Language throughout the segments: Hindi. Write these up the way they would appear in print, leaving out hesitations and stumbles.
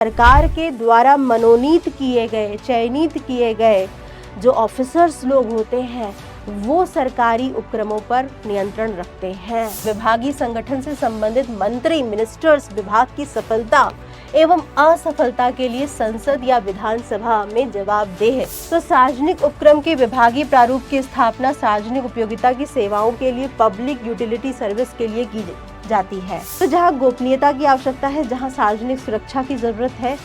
सरकार के द्वारा मनोनीत किए गए, चयनित किए गए जो ऑफिसर्स लोग होते हैं वो सरकारी उपक्रमों पर नियंत्रण रखते हैं। विभागीय संगठन से संबंधित मंत्री, मिनिस्टर्स विभाग की सफलता एवं असफलता के लिए संसद या विधानसभा में जवाबदेह है। तो सार्वजनिक उपक्रम के विभागीय प्रारूप की स्थापना सार्वजनिक उपयोगिता की सेवाओं के लिए, पब्लिक यूटिलिटी सर्विस के लिए की जाती है। तो जहां गोपनीयता की आवश्यकता है, जहां सार्वजनिक सुरक्षा की जरूरत है,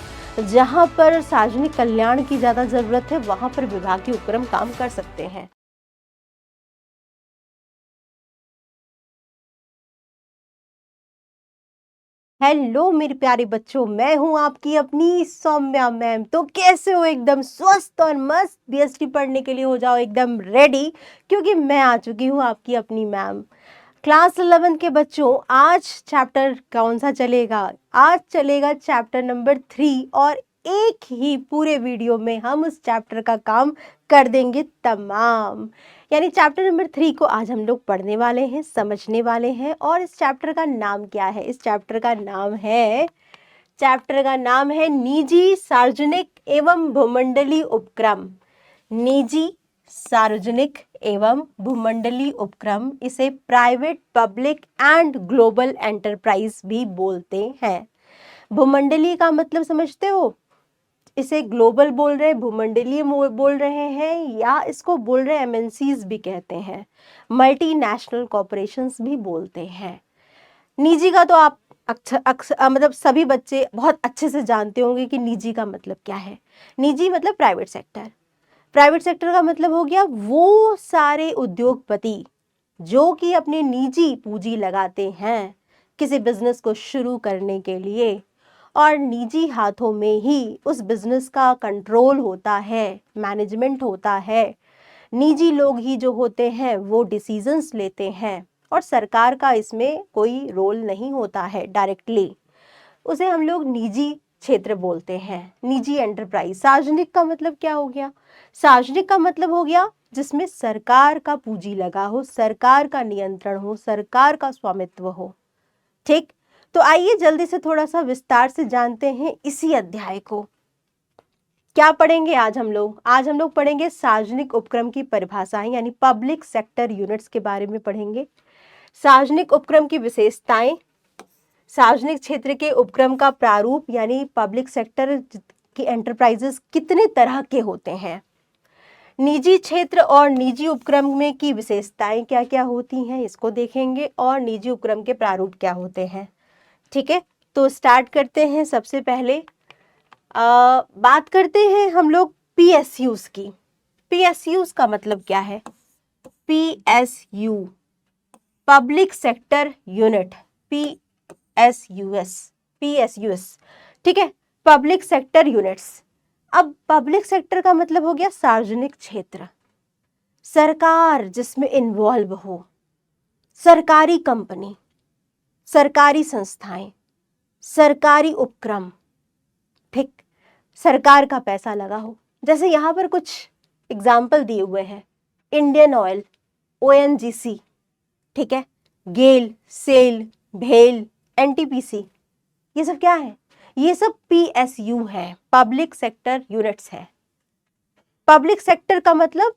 जहां पर सार्वजनिक कल्याण की ज्यादा जरूरत है, वहां पर विभागीय उपक्रम काम कर सकते हैं। हेलो मेरे प्यारे बच्चों, मैं हूं आपकी अपनी सौम्या मैम। तो कैसे हो? एकदम स्वस्थ और मस्त बीएसटी पढ़ने के लिए हो जाओ एकदम रेडी, क्योंकि मैं आ चुकी हूं आपकी अपनी मैम। क्लास 11 के बच्चों, आज चैप्टर कौन सा चलेगा? आज चलेगा चैप्टर नंबर 3 और एक ही पूरे वीडियो में हम उस चैप्टर का काम कर देंगे तमाम। यानी चैप्टर नंबर 3 को आज हम लोग पढ़ने वाले हैं, समझने वाले हैं। और इस चैप्टर का नाम क्या है? इस चैप्टर का नाम है निजी, सार्वजनिक एवं भूमंडलीय उपक्रम। निजी, सार्वजनिक एवं भूमंडलीय उपक्रम, इसे private, public and global enterprise भी बोलते हैं। भूमंडलीय का मतलब समझते हो? इसे ग्लोबल बोल रहे हैं, भूमंडलीय बोल रहे हैं, या इसको बोल रहे हैं एमएनसीज भी कहते हैं, मल्टीनेशनल कॉर्पोरेशंस भी बोलते हैं। निजी का तो आप मतलब सभी बच्चे बहुत अच्छे से जानते होंगे कि निजी का मतलब क्या है। निजी मतलब प्राइवेट सेक्टर। प्राइवेट सेक्टर का मतलब हो गया वो सारे उद्योगपति जो कि अपने निजी पूंजी लगाते हैं किसी बिजनेस को शुरू करने के लिए, और निजी हाथों में ही उस बिजनेस का कंट्रोल होता है, मैनेजमेंट होता है। निजी लोग ही जो होते हैं वो डिसीजंस लेते हैं और सरकार का इसमें कोई रोल नहीं होता है डायरेक्टली। उसे हम लोग निजी क्षेत्र बोलते हैं, निजी एंटरप्राइज। सार्वजनिक का मतलब क्या हो गया? सार्वजनिक का मतलब हो गया जिसमें सरकार का पूंजी लगा हो, सरकार का नियंत्रण हो, सरकार का स्वामित्व हो। ठीक, तो आइए जल्दी से थोड़ा सा विस्तार से जानते हैं इसी अध्याय को। क्या पढ़ेंगे आज हम लोग? आज हम लोग पढ़ेंगे सार्वजनिक उपक्रम की परिभाषाएं, यानी पब्लिक सेक्टर यूनिट्स के बारे में पढ़ेंगे। सार्वजनिक उपक्रम की विशेषताएं, सार्वजनिक क्षेत्र के उपक्रम का प्रारूप, यानी पब्लिक सेक्टर की एंटरप्राइजेस कितने तरह के होते हैं, निजी क्षेत्र और निजी उपक्रम में की विशेषताएं क्या क्या होती हैं इसको देखेंगे, और निजी उपक्रम के प्रारूप क्या होते हैं। ठीक है, तो स्टार्ट करते हैं। सबसे पहले बात करते हैं हम लोग पीएसयूज की। पीएसयूज का मतलब क्या है? पीएसयू, पब्लिक सेक्टर यूनिट, पीएसयूएस, ठीक है, पब्लिक सेक्टर यूनिट्स। अब पब्लिक सेक्टर का मतलब हो गया सार्वजनिक क्षेत्र, सरकार जिसमें इन्वॉल्व हो, सरकारी कंपनी, सरकारी संस्थाएं, सरकारी उपक्रम, ठीक, सरकार का पैसा लगा हो। जैसे यहाँ पर कुछ एग्जाम्पल दिए हुए हैं, इंडियन ऑयल, ओएनजीसी, ठीक है, गेल, सेल, भेल, एनटीपीसी, ये सब क्या है? ये सब पीएसयू है, पब्लिक सेक्टर यूनिट्स है। पब्लिक सेक्टर का मतलब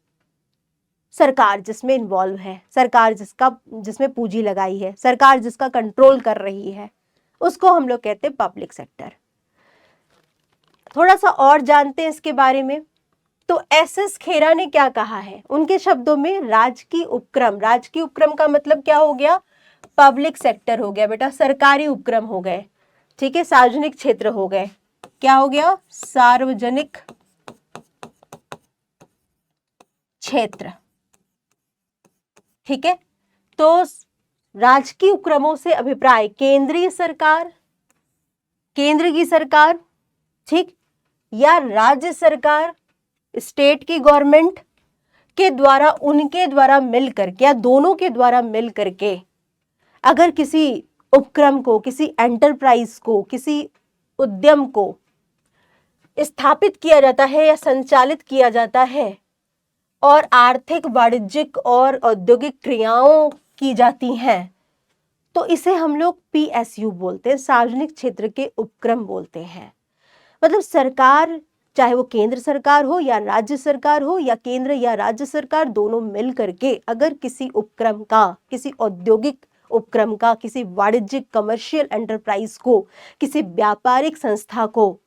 सरकार जिसमें इन्वॉल्व है, सरकार जिसमें पूंजी लगाई है, सरकार जिसका कंट्रोल कर रही है, उसको हम लोग कहते हैं पब्लिक सेक्टर। थोड़ा सा और जानते हैं इसके बारे में। तो एसएस खेरा ने क्या कहा है? उनके शब्दों में राजकीय उपक्रम, राजकीय उपक्रम का मतलब क्या हो गया? पब्लिक सेक्टर हो गया बेटा, सरकारी उपक्रम हो गए, ठीक है, सार्वजनिक क्षेत्र हो गए। क्या हो गया? सार्वजनिक क्षेत्र, ठीक है। तो राजकीय उपक्रमों से अभिप्राय केंद्रीय सरकार, केंद्र की सरकार, ठीक, या राज्य सरकार, स्टेट की गवर्नमेंट के द्वारा, उनके द्वारा मिलकर के या दोनों के द्वारा मिल करके अगर किसी उपक्रम को, किसी एंटरप्राइज को, किसी उद्यम को स्थापित किया जाता है या संचालित किया जाता है और आर्थिक, वाणिज्यिक और औद्योगिक क्रियाओं की जाती हैं, तो इसे हम लोग पीएसयू बोलते हैं, सार्वजनिक क्षेत्र के उपक्रम बोलते हैं। मतलब सरकार, चाहे वो केंद्र सरकार हो या राज्य सरकार हो, या केंद्र या राज्य सरकार दोनों मिल करके अगर किसी उपक्रम का, किसी औद्योगिक उपक्रम का, किसी वाणिज्यिक कमर्शियल एंटरप्राइज को, किसी व्यापारिक संस्था को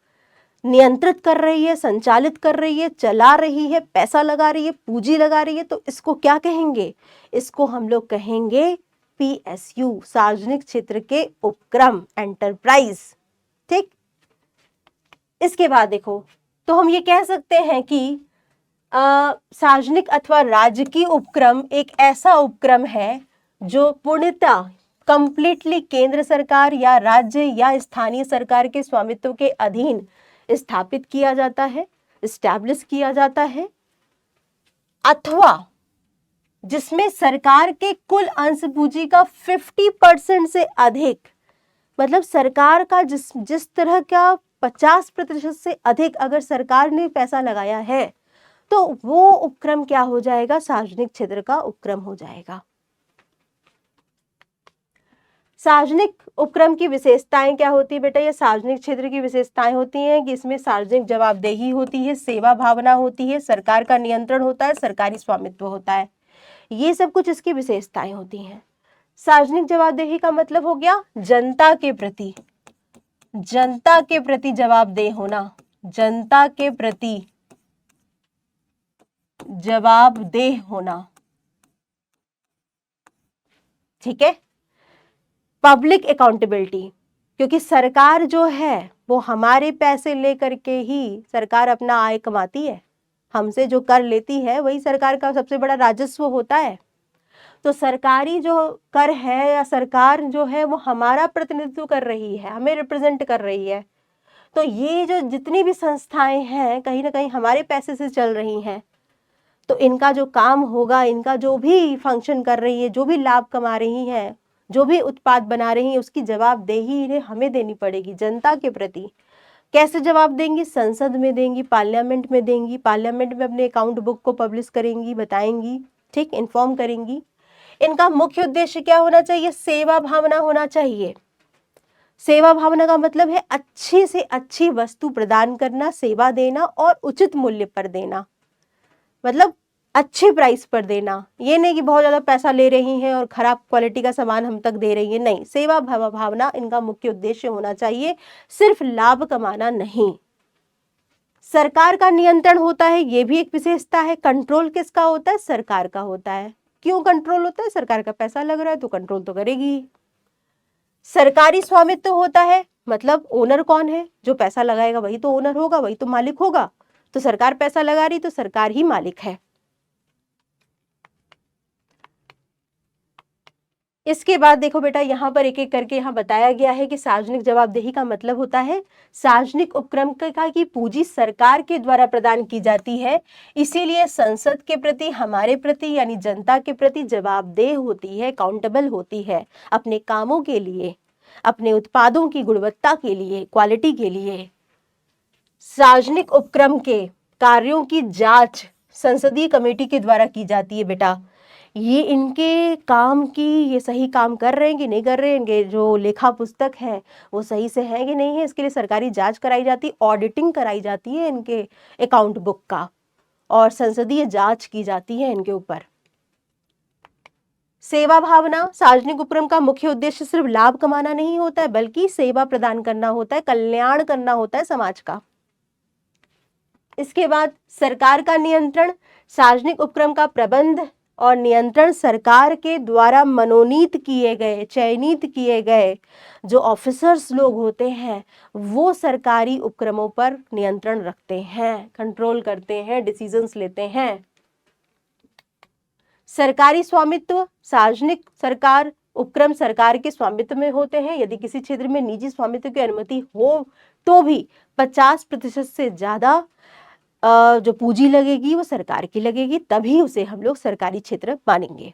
नियंत्रित कर रही है, संचालित कर रही है, चला रही है, पैसा लगा रही है, पूंजी लगा रही है, तो इसको क्या कहेंगे? इसको हम लोग कहेंगे PSU, सार्वजनिक क्षेत्र के उपक्रम, एंटरप्राइज। ठीक, इसके बाद देखो, तो हम ये कह सकते हैं कि सार्वजनिक अथवा राजकीय उपक्रम एक ऐसा उपक्रम है जो पूर्णतः कंप्लीटली केंद्र सरकार या राज्य या स्थानीय सरकार के स्वामित्व के अधीन स्थापित किया जाता है, एस्टैब्लिश किया जाता है, अथवा जिसमें सरकार के कुल अंश पूंजी का 50% से अधिक, मतलब सरकार का जिस तरह का 50% से अधिक अगर सरकार ने पैसा लगाया है तो वो उपक्रम क्या हो जाएगा? सार्वजनिक क्षेत्र का उपक्रम हो जाएगा। सार्वजनिक उपक्रम की विशेषताएं क्या होती है बेटा? ये सार्वजनिक क्षेत्र की विशेषताएं होती हैं कि इसमें सार्वजनिक जवाबदेही होती है, सेवा भावना होती है, सरकार का नियंत्रण होता है, सरकारी स्वामित्व होता है, ये सब कुछ इसकी विशेषताएं होती हैं। सार्वजनिक जवाबदेही का मतलब हो गया जनता के प्रति जवाबदेह होना, जनता के प्रति जवाबदेह होना। ठीक है। पब्लिक अकाउंटेबिलिटी, क्योंकि सरकार जो है वो हमारे पैसे लेकर के ही सरकार अपना आय कमाती है, हमसे जो कर लेती है वही सरकार का सबसे बड़ा राजस्व होता है। तो सरकारी जो कर है या सरकार जो है वो हमारा प्रतिनिधित्व कर रही है, हमें रिप्रेजेंट कर रही है। तो ये जो जितनी भी संस्थाएं हैं कहीं ना कहीं हमारे पैसे से चल रही हैं, तो इनका जो काम होगा, इनका जो भी फंक्शन कर रही है, जो भी लाभ कमा रही हैं, जो भी उत्पाद बना रही हैं, उसकी जवाबदेही इन्हें हमें देनी पड़ेगी जनता के प्रति। कैसे जवाब देंगी? संसद में देंगी, पार्लियामेंट में देंगी, पार्लियामेंट में अपने अकाउंट बुक को पब्लिश करेंगी, बताएंगी, ठीक, इन्फॉर्म करेंगी। इनका मुख्य उद्देश्य क्या होना चाहिए? सेवा भावना होना चाहिए। सेवा भावना का मतलब है अच्छी से अच्छी वस्तु प्रदान करना, सेवा देना और उचित मूल्य पर देना, मतलब अच्छे प्राइस पर देना। ये नहीं कि बहुत ज्यादा पैसा ले रही हैं और खराब क्वालिटी का सामान हम तक दे रही हैं, नहीं। सेवा भावना इनका मुख्य उद्देश्य होना चाहिए, सिर्फ लाभ कमाना नहीं। सरकार का नियंत्रण होता है, ये भी एक विशेषता है। कंट्रोल किसका होता है? सरकार का होता है। क्यों कंट्रोल होता है? सरकार का पैसा लग रहा है तो कंट्रोल तो करेगी। सरकारी स्वामित्व होता है, मतलब ओनर कौन है? जो पैसा लगाएगा वही तो ओनर होगा, वही तो मालिक होगा। तो सरकार पैसा लगा रही तो सरकार ही मालिक है। इसके बाद देखो बेटा, यहाँ पर एक एक करके यहाँ बताया गया है कि सार्वजनिक जवाबदेही का मतलब होता है सार्वजनिक उपक्रम का की पूंजी सरकार के द्वारा प्रदान की जाती है, इसीलिए संसद के प्रति, हमारे प्रति यानी जनता के प्रति जवाबदेह होती है, अकाउंटेबल होती है अपने कामों के लिए, अपने उत्पादों की गुणवत्ता के लिए, क्वालिटी के लिए। सार्वजनिक उपक्रम के कार्यों की जांच संसदीय कमेटी के द्वारा की जाती है बेटा। ये इनके काम की, ये सही काम कर रहे हैं कि नहीं कर रहे हैं, इनके जो लेखा पुस्तक है वो सही से है कि नहीं है, इसके लिए सरकारी जांच कराई जाती है, ऑडिटिंग कराई जाती है इनके अकाउंट बुक का, और संसदीय जांच की जाती है इनके ऊपर। सेवा भावना, सार्वजनिक उपक्रम का मुख्य उद्देश्य सिर्फ लाभ कमाना नहीं होता है, बल्कि सेवा प्रदान करना होता है, कल्याण करना होता है समाज का। इसके बाद सरकार का नियंत्रण, सार्वजनिक उपक्रम का प्रबंध और नियंत्रण सरकार के द्वारा मनोनीत किए गए, चयनित किए गए जो ऑफिसर्स लोग होते हैं वो सरकारी उपक्रमों पर नियंत्रण रखते हैं, कंट्रोल करते हैं, डिसीजंस लेते हैं। सरकारी स्वामित्व, सार्वजनिक सरकार उपक्रम सरकार के स्वामित्व में होते हैं। यदि किसी क्षेत्र में निजी स्वामित्व की अनुमति हो तो भी 50% से ज्यादा जो पूंजी लगेगी वो सरकार की लगेगी, तभी उसे हम लोग सरकारी क्षेत्र मानेंगे।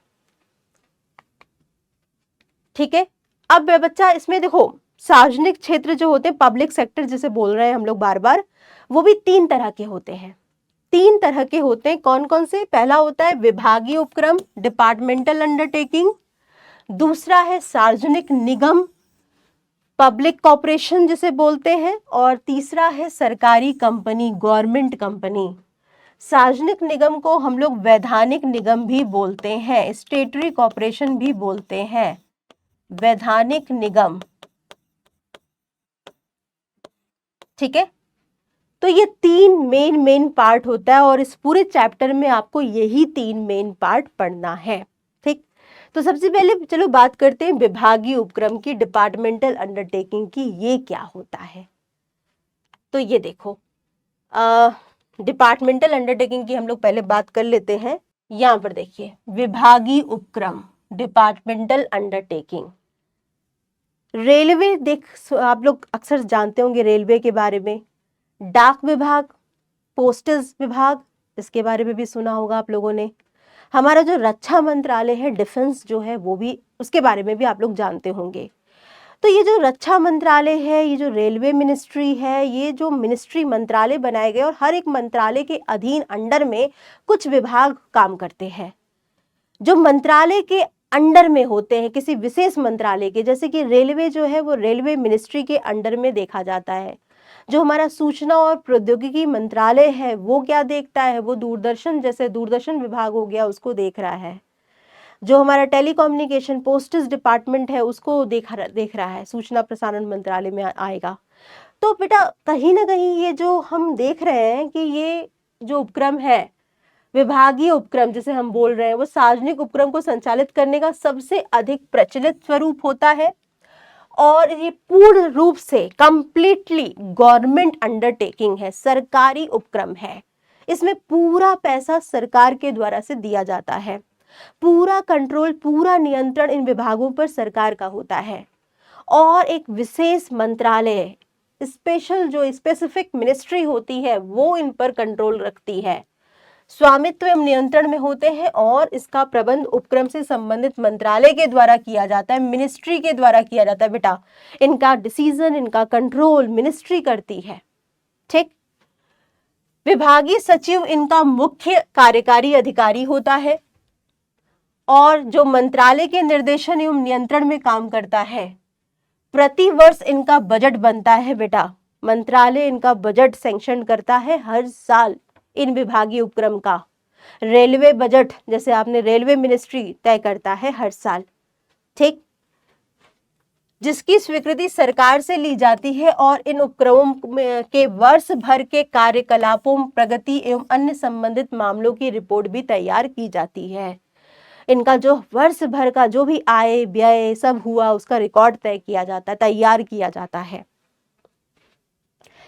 ठीक है। अब बच्चा इसमें देखो, सार्वजनिक क्षेत्र जो होते हैं, पब्लिक सेक्टर जिसे बोल रहे हैं हम लोग बार बार, वो भी 3 तरह के होते हैं। 3 तरह के होते हैं। कौन कौन से? पहला होता है विभागीय उपक्रम, डिपार्टमेंटल अंडरटेकिंग। दूसरा है सार्वजनिक निगम, पब्लिक कॉर्पोरेशन जिसे बोलते हैं, और तीसरा है सरकारी कंपनी, गवर्नमेंट कंपनी। सार्वजनिक निगम को हम लोग वैधानिक निगम भी बोलते हैं, स्टेटरी कॉर्पोरेशन भी बोलते हैं, वैधानिक निगम। ठीक है, तो ये तीन मेन पार्ट होता है और इस पूरे चैप्टर में आपको यही तीन मेन पार्ट पढ़ना है। ठीक, तो सबसे पहले चलो बात करते हैं विभागीय उपक्रम की, डिपार्टमेंटल अंडरटेकिंग की, ये क्या होता है। तो ये देखो, डिपार्टमेंटल अंडरटेकिंग की हम लोग पहले बात कर लेते हैं। यहाँ पर देखिए, विभागीय उपक्रम, डिपार्टमेंटल अंडरटेकिंग। रेलवे, आप लोग अक्सर जानते होंगे रेलवे के बारे में। डाक विभाग, पोस्टल्स विभाग, इसके बारे में भी सुना होगा आप लोगों ने। हमारा जो रक्षा मंत्रालय है, डिफेंस जो है, वो भी, उसके बारे में भी आप लोग जानते होंगे। तो ये जो रक्षा मंत्रालय है, ये जो रेलवे मिनिस्ट्री है, ये जो मिनिस्ट्री मंत्रालय बनाए गए और हर एक मंत्रालय के अधीन अंडर में कुछ विभाग काम करते हैं जो मंत्रालय के अंडर में होते हैं, किसी विशेष मंत्रालय के। जैसे कि रेलवे जो है वो रेलवे मिनिस्ट्री के अंडर में देखा जाता है। जो हमारा सूचना और प्रौद्योगिकी मंत्रालय है वो क्या देखता है, वो दूरदर्शन, जैसे दूरदर्शन विभाग हो गया, उसको देख रहा है। जो हमारा टेलीकम्युनिकेशन पोस्टल्स डिपार्टमेंट है उसको देख रहा है, सूचना प्रसारण मंत्रालय में आएगा। तो बेटा कहीं ना कहीं ये जो हम देख रहे हैं कि ये जो उपक्रम है, विभागीय उपक्रम जिसे हम बोल रहे हैं, वो सार्वजनिक उपक्रम को संचालित करने का सबसे अधिक प्रचलित स्वरूप होता है और ये पूर्ण रूप से कंप्लीटली गवर्नमेंट अंडरटेकिंग है, सरकारी उपक्रम है। इसमें पूरा पैसा सरकार के द्वारा से दिया जाता है, पूरा कंट्रोल, पूरा नियंत्रण इन विभागों पर सरकार का होता है और एक विशेष मंत्रालय, स्पेशल जो स्पेसिफिक मिनिस्ट्री होती है वो इन पर कंट्रोल रखती है, स्वामित्व एवं नियंत्रण में होते हैं और इसका प्रबंध उपक्रम से संबंधित मंत्रालय के द्वारा किया जाता है, मिनिस्ट्री के द्वारा किया जाता है। बेटा इनका डिसीजन, इनका कंट्रोल मिनिस्ट्री करती है। ठीक, विभागीय सचिव इनका मुख्य कार्यकारी अधिकारी होता है और जो मंत्रालय के निर्देशन एवं नियंत्रण में काम करता है। प्रति वर्ष इनका बजट बनता है बेटा, मंत्रालय इनका बजट सैंक्शन करता है हर साल इन विभागीय उपक्रम का। रेलवे बजट, जैसे आपने रेलवे मिनिस्ट्री तय करता है हर साल। ठीक, जिसकी स्वीकृति सरकार से ली जाती है और इन उपक्रमों के वर्ष भर के कार्यकलापों, प्रगति एवं अन्य संबंधित मामलों की रिपोर्ट भी तैयार की जाती है। इनका जो वर्ष भर का जो भी आय व्यय सब हुआ उसका रिकॉर्ड तय किया जाता है, तैयार किया जाता है।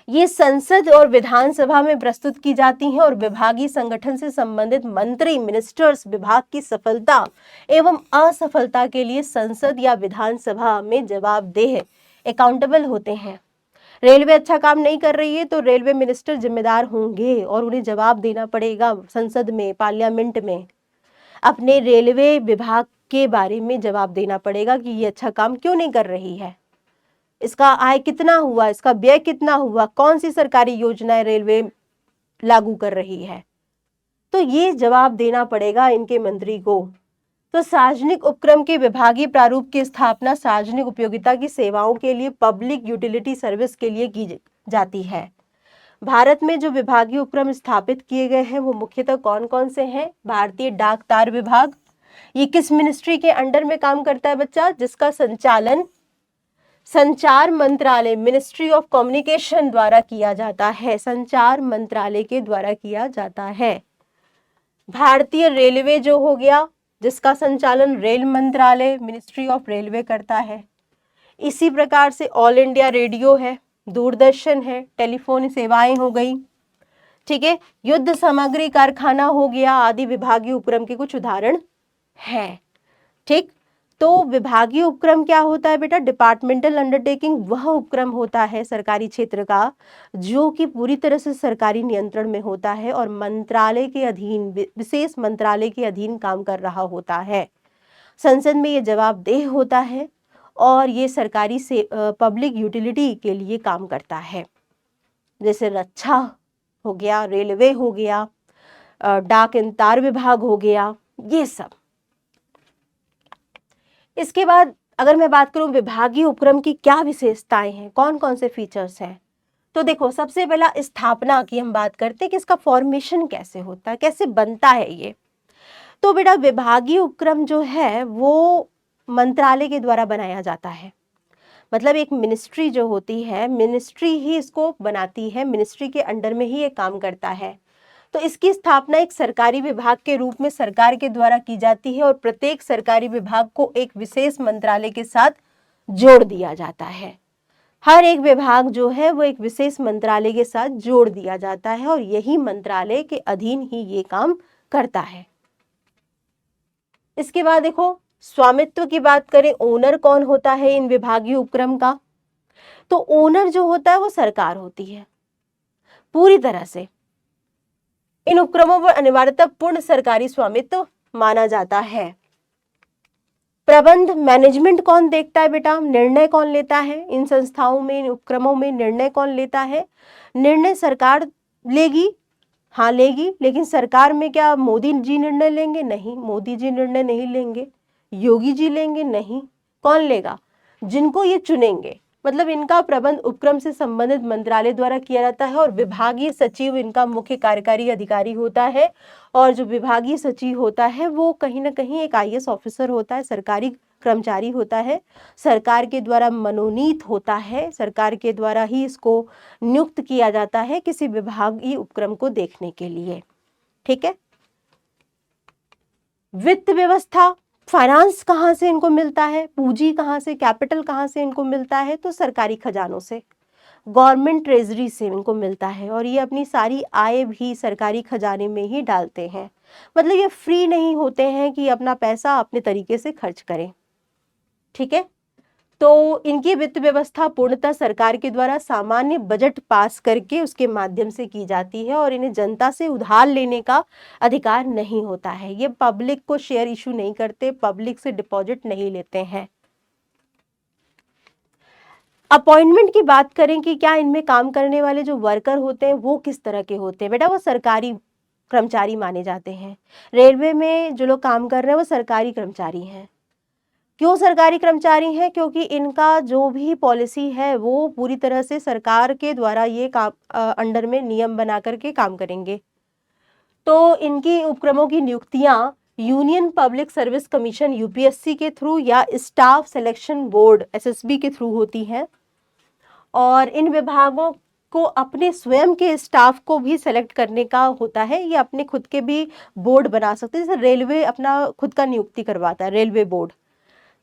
ये संसद और विधानसभा में प्रस्तुत की जाती हैं और विभागीय संगठन से संबंधित मंत्री, मिनिस्टर्स विभाग की सफलता एवं असफलता के लिए संसद या विधानसभा में जवाबदेह, अकाउंटेबल होते हैं। रेलवे अच्छा काम नहीं कर रही है तो रेलवे मिनिस्टर जिम्मेदार होंगे और उन्हें जवाब देना पड़ेगा संसद में, पार्लियामेंट में। अपने रेलवे विभाग के बारे में जवाब देना पड़ेगा कि ये अच्छा काम क्यों नहीं कर रही है, इसका आय कितना हुआ, इसका व्यय कितना हुआ, कौन सी सरकारी योजनाएं रेलवे लागू कर रही है, तो ये जवाब देना पड़ेगा इनके मंत्री को। तो सार्वजनिक उपक्रम के विभागीय प्रारूप की स्थापना सार्वजनिक उपयोगिता की सेवाओं के लिए, पब्लिक यूटिलिटी सर्विस के लिए की जाती है। भारत में जो विभागीय उपक्रम स्थापित किए गए हैं वो मुख्यतः कौन कौन से हैं? भारतीय डाक तार विभाग, ये किस मिनिस्ट्री के अंडर में काम करता है बच्चा? जिसका संचालन संचार मंत्रालय, मिनिस्ट्री ऑफ कम्युनिकेशन द्वारा किया जाता है, संचार मंत्रालय के द्वारा किया जाता है। भारतीय रेलवे जो हो गया, जिसका संचालन रेल मंत्रालय, मिनिस्ट्री ऑफ रेलवे करता है। इसी प्रकार से ऑल इंडिया रेडियो है, दूरदर्शन है, टेलीफोन सेवाएं हो गई। ठीक है, युद्ध सामग्री कारखाना हो गया, आदि विभागीय उपक्रम के कुछ उदाहरण हैं। ठीक, तो विभागीय उपक्रम क्या होता है बेटा? डिपार्टमेंटल अंडरटेकिंग वह उपक्रम होता है सरकारी क्षेत्र का जो कि पूरी तरह से सरकारी नियंत्रण में होता है और मंत्रालय के अधीन, विशेष मंत्रालय के अधीन काम कर रहा होता है। संसद में ये जवाबदेह होता है और ये सरकारी से पब्लिक यूटिलिटी के लिए काम करता है, जैसे रक्षा हो गया, रेलवे हो गया, डाक एंड तार विभाग हो गया, ये सब। इसके बाद अगर मैं बात करूं विभागीय उपक्रम की क्या विशेषताएं हैं, कौन कौन से फीचर्स हैं, तो देखो सबसे पहला स्थापना की हम बात करते हैं कि इसका फॉर्मेशन कैसे होता है, कैसे बनता है ये। तो बेटा विभागीय उपक्रम जो है वो मंत्रालय के द्वारा बनाया जाता है। मतलब एक मिनिस्ट्री जो होती है, मिनिस्ट्री ही इसको बनाती है, मिनिस्ट्री के अंडर में ही ये काम करता है। तो इसकी स्थापना एक सरकारी विभाग के रूप में सरकार के द्वारा की जाती है और प्रत्येक सरकारी विभाग को एक विशेष मंत्रालय के साथ जोड़ दिया जाता है। हर एक विभाग जो है वो एक विशेष मंत्रालय के साथ जोड़ दिया जाता है और यही मंत्रालय के अधीन ही ये काम करता है। इसके बाद देखो स्वामित्व की बात करें, ओनर कौन होता है इन विभागीय उपक्रम का, तो ओनर जो होता है वो सरकार होती है पूरी तरह से। इन उपक्रमों पर अनिवार्यतः पूर्ण सरकारी स्वामित्व माना जाता है। प्रबंध मैनेजमेंट कौन देखता है बेटा, निर्णय कौन लेता है इन संस्थाओं में, इन उपक्रमों में निर्णय कौन लेता है, निर्णय सरकार लेगी, हाँ लेगी, लेकिन सरकार में क्या मोदी जी निर्णय लेंगे, नहीं, मोदी जी निर्णय नहीं लेंगे, योगी जी लेंगे, नहीं, कौन लेगा, जिनको ये चुनेंगे। मतलब इनका प्रबंध उपक्रम से संबंधित मंत्रालय द्वारा किया जाता है और विभागीय सचिव इनका मुख्य कार्यकारी अधिकारी होता है। और जो विभागीय सचिव होता है वो कहीं ना कहीं एक आईएएस ऑफिसर होता है, सरकारी कर्मचारी होता है, सरकार के द्वारा मनोनीत होता है, सरकार के द्वारा ही इसको नियुक्त किया जाता है किसी विभागीय उपक्रम को देखने के लिए। ठीक है। वित्त व्यवस्था, फाइनेंस कहाँ से इनको मिलता है, पूंजी कहाँ से, कैपिटल कहाँ से इनको मिलता है, तो सरकारी खजानों से, गवर्नमेंट ट्रेजरी से इनको मिलता है और ये अपनी सारी आय भी सरकारी खजाने में ही डालते हैं। मतलब ये फ्री नहीं होते हैं कि अपना पैसा अपने तरीके से खर्च करें। ठीक है। तो इनकी वित्त व्यवस्था पूर्णतः सरकार के द्वारा सामान्य बजट पास करके उसके माध्यम से की जाती है और इन्हें जनता से उधार लेने का अधिकार नहीं होता है। ये पब्लिक को शेयर इशू नहीं करते, पब्लिक से डिपॉजिट नहीं लेते हैं। अपॉइंटमेंट की बात करें कि क्या इनमें काम करने वाले जो वर्कर होते हैं वो किस तरह के होते हैं, बेटा वो सरकारी कर्मचारी माने जाते हैं। रेलवे में जो लोग काम कर रहे हैं वो सरकारी कर्मचारी हैं। क्यों सरकारी कर्मचारी हैं, क्योंकि इनका जो भी पॉलिसी है वो पूरी तरह से सरकार के द्वारा ये काम अंडर में नियम बना करके काम करेंगे। तो इनकी उपक्रमों की नियुक्तियां union public service commission UPSC के थ्रू या स्टाफ सिलेक्शन बोर्ड एसएसबी के थ्रू होती हैं। और इन विभागों को अपने स्वयं के स्टाफ को भी सेलेक्ट करने का होता है, ये अपने खुद के भी बोर्ड बना सकते हैं। जैसे रेलवे अपना खुद का नियुक्ति करवाता है, रेलवे बोर्ड।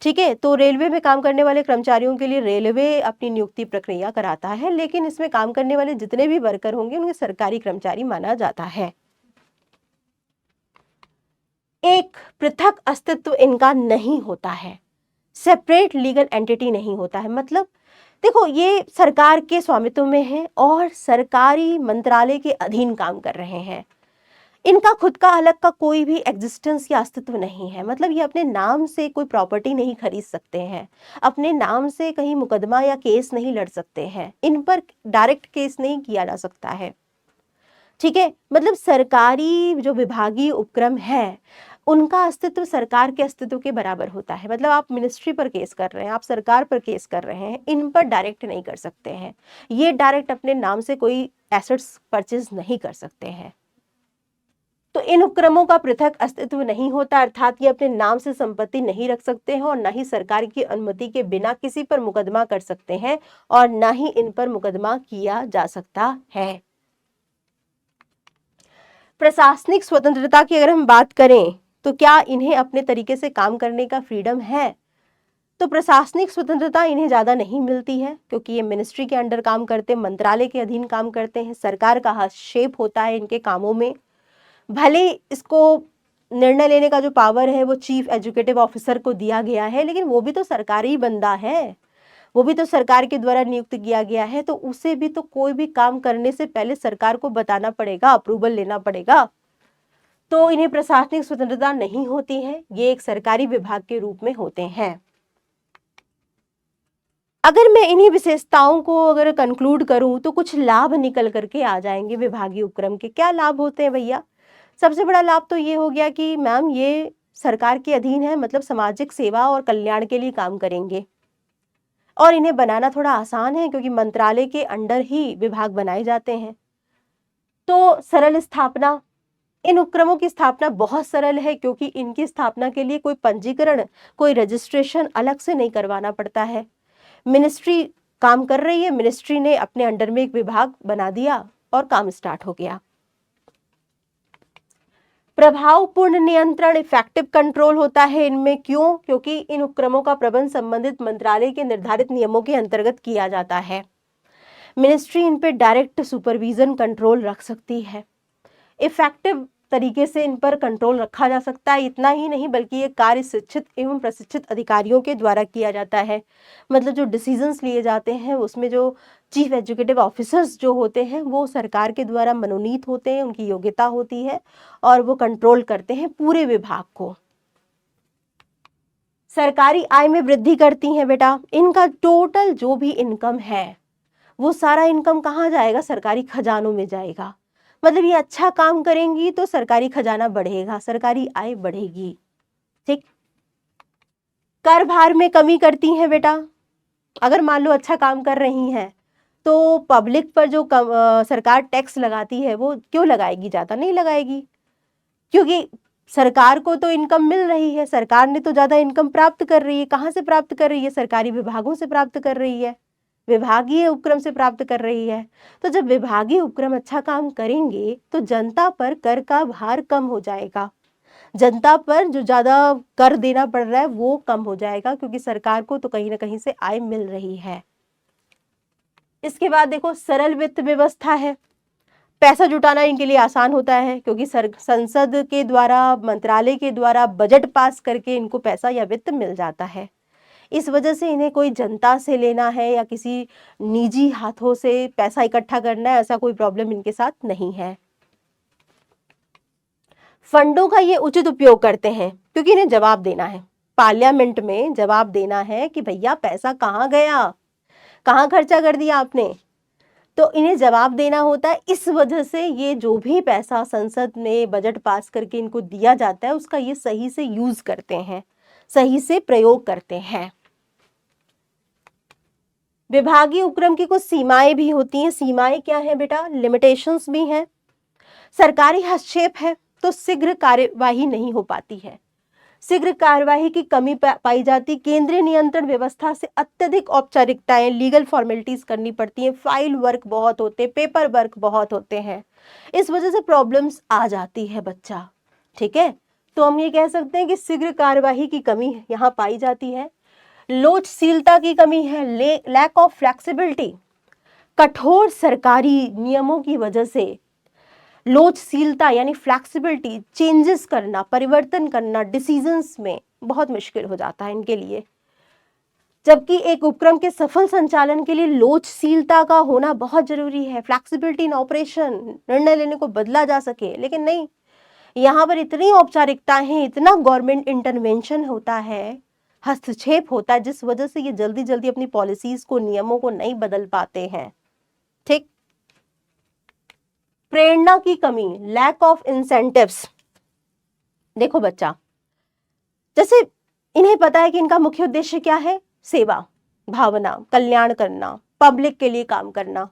ठीक है। तो रेलवे में काम करने वाले कर्मचारियों के लिए रेलवे अपनी नियुक्ति प्रक्रिया कराता है, लेकिन इसमें काम करने वाले जितने भी वर्कर होंगे उन्हें सरकारी कर्मचारी माना जाता है। एक पृथक अस्तित्व इनका नहीं होता है, सेपरेट लीगल एंटिटी नहीं होता है। मतलब देखो ये सरकार के स्वामित्व में है और सरकारी मंत्रालय के अधीन काम कर रहे हैं। इनका खुद का अलग का कोई भी एग्जिस्टेंस या अस्तित्व नहीं है। मतलब ये अपने नाम से कोई प्रॉपर्टी नहीं खरीद सकते हैं, अपने नाम से कहीं मुकदमा या केस नहीं लड़ सकते हैं, इन पर डायरेक्ट केस नहीं किया जा सकता है। ठीक है। मतलब सरकारी जो विभागीय उपक्रम है उनका अस्तित्व सरकार के अस्तित्व के बराबर होता है। मतलब आप मिनिस्ट्री पर केस कर रहे हैं, आप सरकार पर केस कर रहे हैं, इन पर डायरेक्ट नहीं कर सकते हैं। ये डायरेक्ट अपने नाम से कोई एसेट्स परचेज नहीं कर सकते हैं। तो इन उपक्रमों का पृथक अस्तित्व नहीं होता, अर्थात ये अपने नाम से संपत्ति नहीं रख सकते हैं और न ही सरकार की अनुमति के बिना किसी पर मुकदमा कर सकते हैं और न ही इन पर मुकदमा किया जा सकता है। प्रशासनिक स्वतंत्रता की अगर हम बात करें तो क्या इन्हें अपने तरीके से काम करने का फ्रीडम है, तो प्रशासनिक स्वतंत्रता इन्हें ज़्यादा नहीं मिलती है क्योंकि ये मिनिस्ट्री के अंडर काम करते हैं, मंत्रालय के अधीन काम करते हैं, सरकार का हस्तक्षेप होता है इनके कामों में। भले इसको निर्णय लेने का जो पावर है वो चीफ एजुकेटिव ऑफिसर को दिया गया है, लेकिन वो भी तो सरकारी बंदा है, वो भी तो सरकार के द्वारा नियुक्त किया गया है, तो उसे भी तो कोई भी काम करने से पहले सरकार को बताना पड़ेगा, अप्रूवल लेना पड़ेगा। तो इन्हें प्रशासनिक स्वतंत्रता नहीं होती है, ये एक सरकारी विभाग के रूप में होते हैं। अगर मैं इन्हीं विशेषताओं को अगर कंक्लूड करूं तो कुछ लाभ निकल करके आ जाएंगे विभागीय उपक्रम के। क्या लाभ होते हैं भैया? सबसे बड़ा लाभ तो ये हो गया कि मैम ये सरकार के अधीन है, मतलब सामाजिक सेवा और कल्याण के लिए काम करेंगे। और इन्हें बनाना थोड़ा आसान है क्योंकि मंत्रालय के अंडर ही विभाग बनाए जाते हैं। तो सरल स्थापना, इन उपक्रमों की स्थापना बहुत सरल है क्योंकि इनकी स्थापना के लिए कोई पंजीकरण, कोई रजिस्ट्रेशन अलग से नहीं करवाना पड़ता है। मिनिस्ट्री काम कर रही है, मिनिस्ट्री ने अपने अंडर में एक विभाग बना दिया और काम स्टार्ट हो गया। प्रभावपूर्ण नियंत्रण, इफेक्टिव कंट्रोल होता है इनमें। क्यों? क्योंकि इन उपक्रमों का प्रबंध संबंधित मंत्रालय के निर्धारित नियमों के अंतर्गत किया जाता है। मिनिस्ट्री इन पे डायरेक्ट सुपरविजन कंट्रोल रख सकती है। इफेक्टिव तरीके से इन पर कंट्रोल रखा जा सकता है। इतना ही नहीं बल्कि ये कार्य शिक्षित एवं प्रशिक्षित अधिकारियों के द्वारा किया जाता है। मतलब जो डिसीजंस लिए जाते हैं उसमें जो चीफ एग्जीक्यूटिव ऑफिसर्स जो होते हैं वो सरकार के द्वारा मनोनीत होते हैं, उनकी योग्यता होती है और वो कंट्रोल करते हैं पूरे विभाग को। सरकारी आय में वृद्धि करती हैं बेटा। इनका टोटल जो भी इनकम है वो सारा इनकम कहाँ जाएगा? सरकारी खजानों में जाएगा। मतलब ये अच्छा काम करेंगी तो सरकारी खजाना बढ़ेगा, सरकारी आय बढ़ेगी। ठीक। कर भार में कमी करती हैं बेटा। अगर मान लो अच्छा काम कर रही हैं तो पब्लिक पर जो सरकार टैक्स लगाती है वो क्यों लगाएगी? ज्यादा नहीं लगाएगी, क्योंकि सरकार को तो इनकम मिल रही है, सरकार ने तो ज्यादा इनकम प्राप्त कर रही है। कहाँ से प्राप्त कर रही है? सरकारी विभागों से प्राप्त कर रही है, विभागीय उपक्रम से प्राप्त कर रही है। तो जब विभागीय उपक्रम अच्छा काम करेंगे तो जनता पर कर का भार कम हो जाएगा, जनता पर जो ज्यादा कर देना पड़ रहा है वो कम हो जाएगा, क्योंकि सरकार को तो कहीं ना कहीं से आय मिल रही है। इसके बाद देखो सरल वित्त व्यवस्था है। पैसा जुटाना इनके लिए आसान होता है क्योंकि संसद के द्वारा, मंत्रालय के द्वारा बजट पास करके इनको पैसा या वित्त मिल जाता है। इस वजह से इन्हें कोई जनता से लेना है या किसी निजी हाथों से पैसा इकट्ठा करना है, ऐसा कोई प्रॉब्लम इनके साथ नहीं है। फंडों का ये उचित उपयोग करते हैं क्योंकि इन्हें जवाब देना है, पार्लियामेंट में जवाब देना है कि भैया पैसा कहाँ गया, कहाँ खर्चा कर दिया आपने, तो इन्हें जवाब देना होता है। इस वजह से ये जो भी पैसा संसद में बजट पास करके इनको दिया जाता है उसका ये सही से यूज करते हैं, सही से प्रयोग करते हैं। विभागीय उपक्रम की कुछ सीमाएं भी होती हैं। सीमाएं क्या है बेटा? लिमिटेशंस भी हैं। सरकारी हस्तक्षेप है तो शीघ्र कार्यवाही नहीं हो पाती है, शीघ्र कार्यवाही की कमी पाई जाती। केंद्रीय नियंत्रण व्यवस्था से अत्यधिक औपचारिकताएं, लीगल फॉर्मेलिटीज करनी पड़ती हैं, फाइल वर्क बहुत होते हैं, पेपर वर्क बहुत होते हैं, इस वजह से प्रॉब्लम्स आ जाती है बच्चा। ठीक है, तो हम ये कह सकते हैं कि शीघ्र कार्यवाही की कमी यहाँ पाई जाती है। लोचशीलता की कमी है, लैक ऑफ फ्लेक्सिबिलिटी। कठोर सरकारी नियमों की वजह से लोचशीलता यानी फ्लेक्सिबिलिटी, चेंजेस करना, परिवर्तन करना डिसीजंस में बहुत मुश्किल हो जाता है इनके लिए। जबकि एक उपक्रम के सफल संचालन के लिए लोचशीलता का होना बहुत जरूरी है, फ्लेक्सिबिलिटी इन ऑपरेशन, निर्णय लेने को बदला जा सके, लेकिन नहीं, यहाँ पर इतनी औपचारिकता है, इतना गवर्नमेंट इंटरवेंशन होता है, हस्तक्षेप होता है, जिस वजह से ये जल्दी जल्दी अपनी पॉलिसीज को, नियमों को नहीं बदल पाते हैं। ठीक। प्रेरणा की कमी, लैक ऑफ इंसेंटिव्स। देखो बच्चा, जैसे इन्हें पता है कि इनका मुख्य उद्देश्य क्या है? सेवा भावना, कल्याण करना, पब्लिक के लिए काम करना।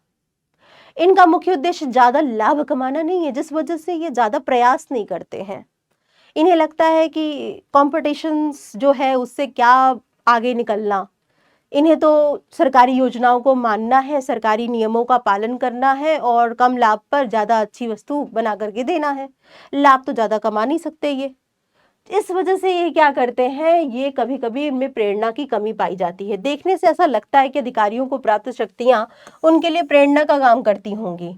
इनका मुख्य उद्देश्य ज्यादा लाभ कमाना नहीं है, जिस वजह से ये ज्यादा प्रयास नहीं करते हैं। इन्हें लगता है कि कॉम्पिटिशन्स जो है उससे क्या आगे निकलना, इन्हें तो सरकारी योजनाओं को मानना है, सरकारी नियमों का पालन करना है और कम लाभ पर ज्यादा अच्छी वस्तु बना करके देना है। लाभ तो ज्यादा कमा नहीं सकते ये, इस वजह से ये क्या करते हैं, ये कभी कभी इनमें प्रेरणा की कमी पाई जाती है। देखने से ऐसा लगता है कि अधिकारियों को प्राप्त शक्तियां उनके लिए प्रेरणा का काम करती होंगी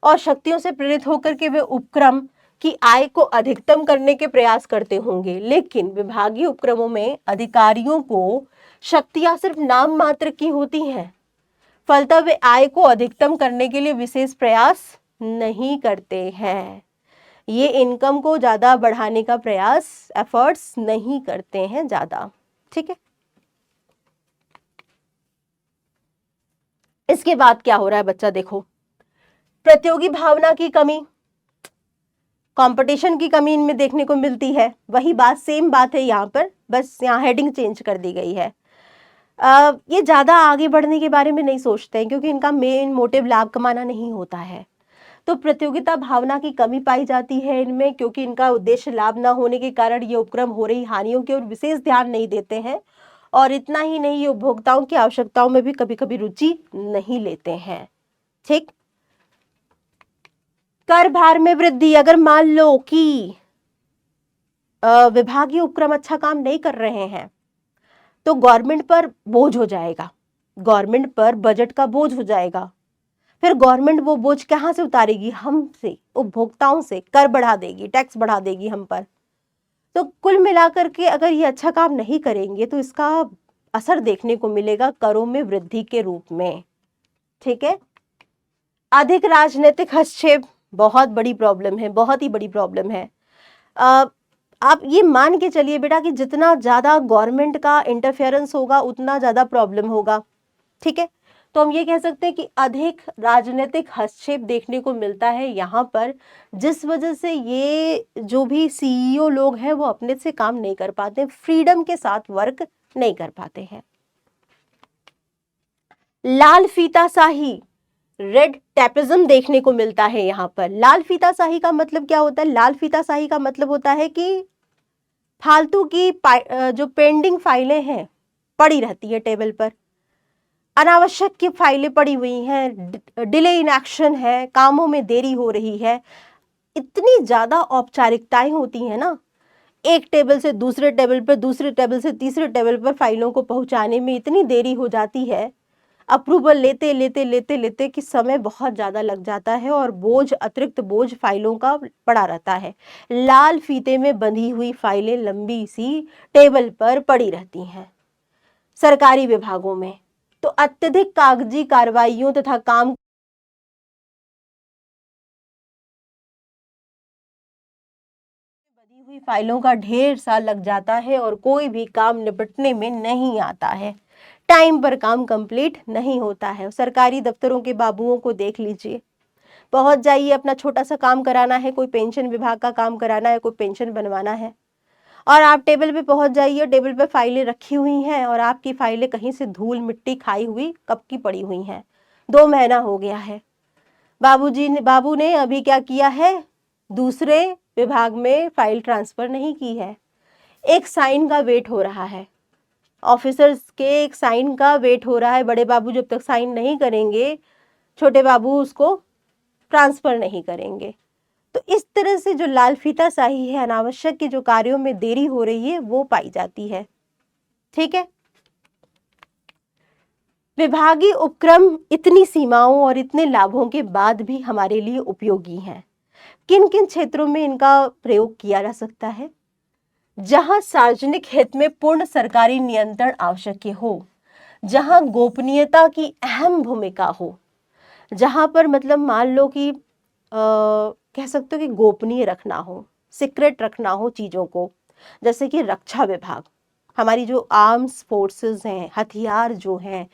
और शक्तियों से प्रेरित होकर के वे उपक्रम की आय को अधिकतम करने के प्रयास करते होंगे। लेकिन विभागीय उपक्रमों में अधिकारियों को शक्तियां सिर्फ नाम मात्र की होती हैं, फलतः वे आय को अधिकतम करने के लिए विशेष प्रयास नहीं करते हैं। ये इनकम को ज्यादा बढ़ाने का प्रयास, एफर्ट्स नहीं करते हैं ज्यादा। ठीक है, इसके बाद क्या हो रहा है बच्चा? देखो, प्रतियोगी भावना की कमी, कंपटीशन की कमी इनमें देखने को मिलती है। वही बात, सेम बात है यहाँ पर, बस यहाँ हेडिंग चेंज कर दी गई है। ये ज़्यादा आगे बढ़ने के बारे में नहीं सोचते हैं क्योंकि इनका मेन मोटिव लाभ कमाना नहीं होता है। तो प्रतियोगिता भावना की कमी पाई जाती है इनमें, क्योंकि इनका उद्देश्य लाभ न होने के कारण ये उपक्रम हो रही हानियों की ओर विशेष ध्यान नहीं देते हैं। और इतना ही नहीं, ये उपभोक्ताओं की आवश्यकताओं में भी कभी कभी रुचि नहीं लेते हैं। ठीक। कर भार में वृद्धि, अगर मान लो कि विभागीय उपक्रम अच्छा काम नहीं कर रहे हैं तो गवर्नमेंट पर बोझ हो जाएगा, गवर्नमेंट पर बजट का बोझ हो जाएगा। फिर गवर्नमेंट वो बोझ कहाँ से उतारेगी? हमसे, उपभोक्ताओं से। कर बढ़ा देगी, टैक्स बढ़ा देगी हम पर। तो कुल मिलाकर के अगर ये अच्छा काम नहीं करेंगे तो इसका असर देखने को मिलेगा करों में वृद्धि के रूप में। ठीक है। अधिक राजनीतिक हस्तक्षेप बहुत बड़ी प्रॉब्लम है, बहुत ही बड़ी प्रॉब्लम है। आप ये मान के चलिए बेटा कि जितना ज़्यादा गवर्नमेंट का इंटरफेरेंस होगा उतना ज़्यादा प्रॉब्लम होगा। ठीक है। तो हम ये कह सकते हैं कि अधिक राजनीतिक हस्तक्षेप देखने को मिलता है यहाँ पर, जिस वजह से ये जो भी सीईओ लोग हैं वो अपने से काम नहीं कर पाते, फ्रीडम के साथ वर्क नहीं कर पाते हैं। लाल फीताशाही, रेड टैपिज्म देखने को मिलता है यहाँ पर। लाल फीताशाही का मतलब क्या होता है? लाल फीताशाही का मतलब होता है कि फालतू की जो पेंडिंग फाइलें हैं पड़ी रहती है टेबल पर, अनावश्यक की फाइलें पड़ी हुई हैं, डिले इन एक्शन है, कामों में देरी हो रही है, इतनी ज़्यादा औपचारिकताएं होती हैं ना, एक टेबल से दूसरे टेबल पर, दूसरे टेबल से तीसरे टेबल पर फाइलों को पहुंचाने में इतनी देरी हो जाती है, अप्रूवल लेते लेते लेते लेते कि समय बहुत ज़्यादा लग जाता है और बोझ, अतिरिक्त बोझ फाइलों का पड़ा रहता है। लाल फीते में बंधी हुई फाइलें लंबी सी टेबल पर पड़ी रहती हैं सरकारी विभागों में। तो अत्यधिक कागजी कार्रवाइयों तथा काम बंधी हुई फाइलों का ढेर सा लग जाता है और कोई भी काम निपटने में नहीं आता है, टाइम पर काम कंप्लीट नहीं होता है। सरकारी दफ्तरों के बाबुओं को देख लीजिए, पहुंच जाइए, अपना छोटा सा काम कराना है, कोई पेंशन विभाग का काम कराना है, कोई पेंशन बनवाना है, और आप टेबल पे पहुंच जाइए, टेबल पे फाइलें रखी हुई हैं और आपकी फाइलें कहीं से धूल मिट्टी खाई हुई कब की पड़ी हुई हैं, 2 महीना हो गया है। बाबू ने अभी क्या किया है? दूसरे विभाग में फाइल ट्रांसफर नहीं की है, एक साइन का वेट हो रहा है, ऑफिसर्स के एक साइन का वेट हो रहा है। बड़े बाबू जब तक साइन नहीं करेंगे, छोटे बाबू उसको ट्रांसफर नहीं करेंगे। तो इस तरह से जो लाल फीताशाही है, अनावश्यक के जो कार्यों में देरी हो रही है वो पाई जाती है। ठीक है। विभागीय उपक्रम इतनी सीमाओं और इतने लाभों के बाद भी हमारे लिए उपयोगी हैं। किन किन क्षेत्रों में इनका प्रयोग किया जा सकता है? जहां सार्वजनिक हित में पूर्ण सरकारी नियंत्रण आवश्यक हो, जहां गोपनीयता की अहम भूमिका हो, जहां पर मतलब मान लो कि कह सकते हो कि गोपनीय रखना हो, सीक्रेट रखना हो चीज़ों को, जैसे कि रक्षा विभाग, हमारी जो आर्म्स फोर्सेस हैं, हथियार जो हैं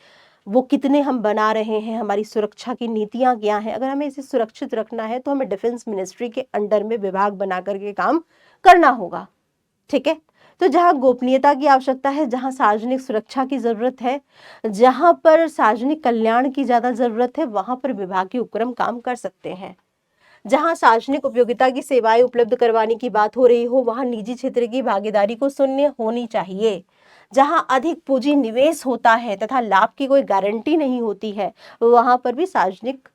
वो कितने हम बना रहे हैं, हमारी सुरक्षा की नीतियां क्या हैं, अगर हमें इसे सुरक्षित रखना है तो हमें डिफेंस मिनिस्ट्री के अंडर में विभाग बना करके काम करना होगा। ठीक है। तो जहाँ गोपनीयता की आवश्यकता है, जहाँ सार्वजनिक सुरक्षा की जरूरत है, जहाँ पर सार्वजनिक कल्याण की ज्यादा जरूरत है, वहां पर विभागीय उपक्रम काम कर सकते हैं। जहां सार्वजनिक उपयोगिता की सेवाएं उपलब्ध करवाने की बात हो रही हो, वहां निजी क्षेत्र की भागीदारी को शून्य होनी चाहिए। जहां अधिक पूंजी निवेश होता है तथा लाभ की कोई गारंटी नहीं होती है, वहां पर भी सार्वजनिक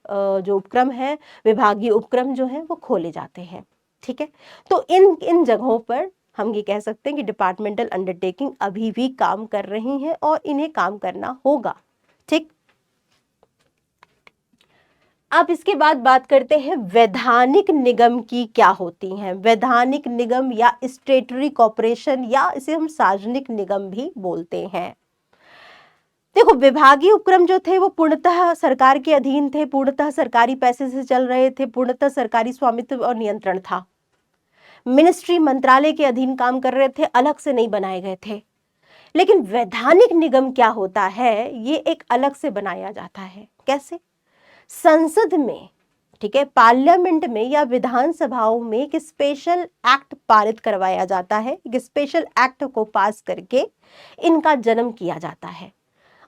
जो उपक्रम है, विभागीय उपक्रम जो है वो खोले जाते हैं। ठीक है। तो इन जगहों पर हम ये कह सकते हैं कि डिपार्टमेंटल अंडरटेकिंग अभी भी काम कर रही हैं और इन्हें काम करना होगा। ठीक। अब इसके बाद बात करते हैं वैधानिक निगम की क्या होती हैं। वैधानिक निगम या स्टेटरी कॉर्पोरेशन, या इसे हम सार्वजनिक निगम भी बोलते हैं। देखो, विभागीय उपक्रम जो थे वो पूर्णतः सरकार के अधीन थे, पूर्णतः सरकारी पैसे से चल रहे थे, पूर्णतः सरकारी स्वामित्व और नियंत्रण था। मिनिस्ट्री, मंत्रालय के अधीन काम कर रहे थे, अलग से नहीं बनाए गए थे। लेकिन वैधानिक निगम क्या होता है, ये एक अलग से बनाया जाता है। कैसे? संसद में ठीक है, पार्लियामेंट में या विधानसभाओं में एक स्पेशल एक्ट पारित करवाया जाता है, एक स्पेशल एक्ट को पास करके इनका जन्म किया जाता है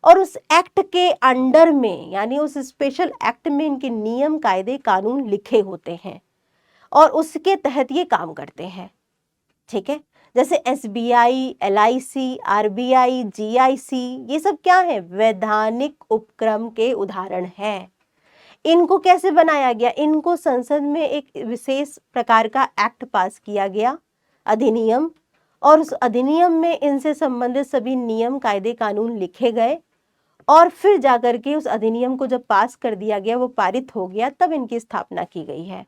और उस एक्ट के अंडर में यानी उस स्पेशल एक्ट में इनके नियम कायदे कानून लिखे होते हैं और उसके तहत ये काम करते हैं। ठीक है, जैसे SBI, LIC, RBI, GIC, ये सब क्या है, वैधानिक उपक्रम के उदाहरण हैं। इनको कैसे बनाया गया, इनको संसद में एक विशेष प्रकार का एक्ट पास किया गया, अधिनियम, और उस अधिनियम में इनसे संबंधित सभी नियम कायदे कानून लिखे गए और फिर जाकर के उस अधिनियम को जब पास कर दिया गया, वो पारित हो गया, तब इनकी स्थापना की गई है।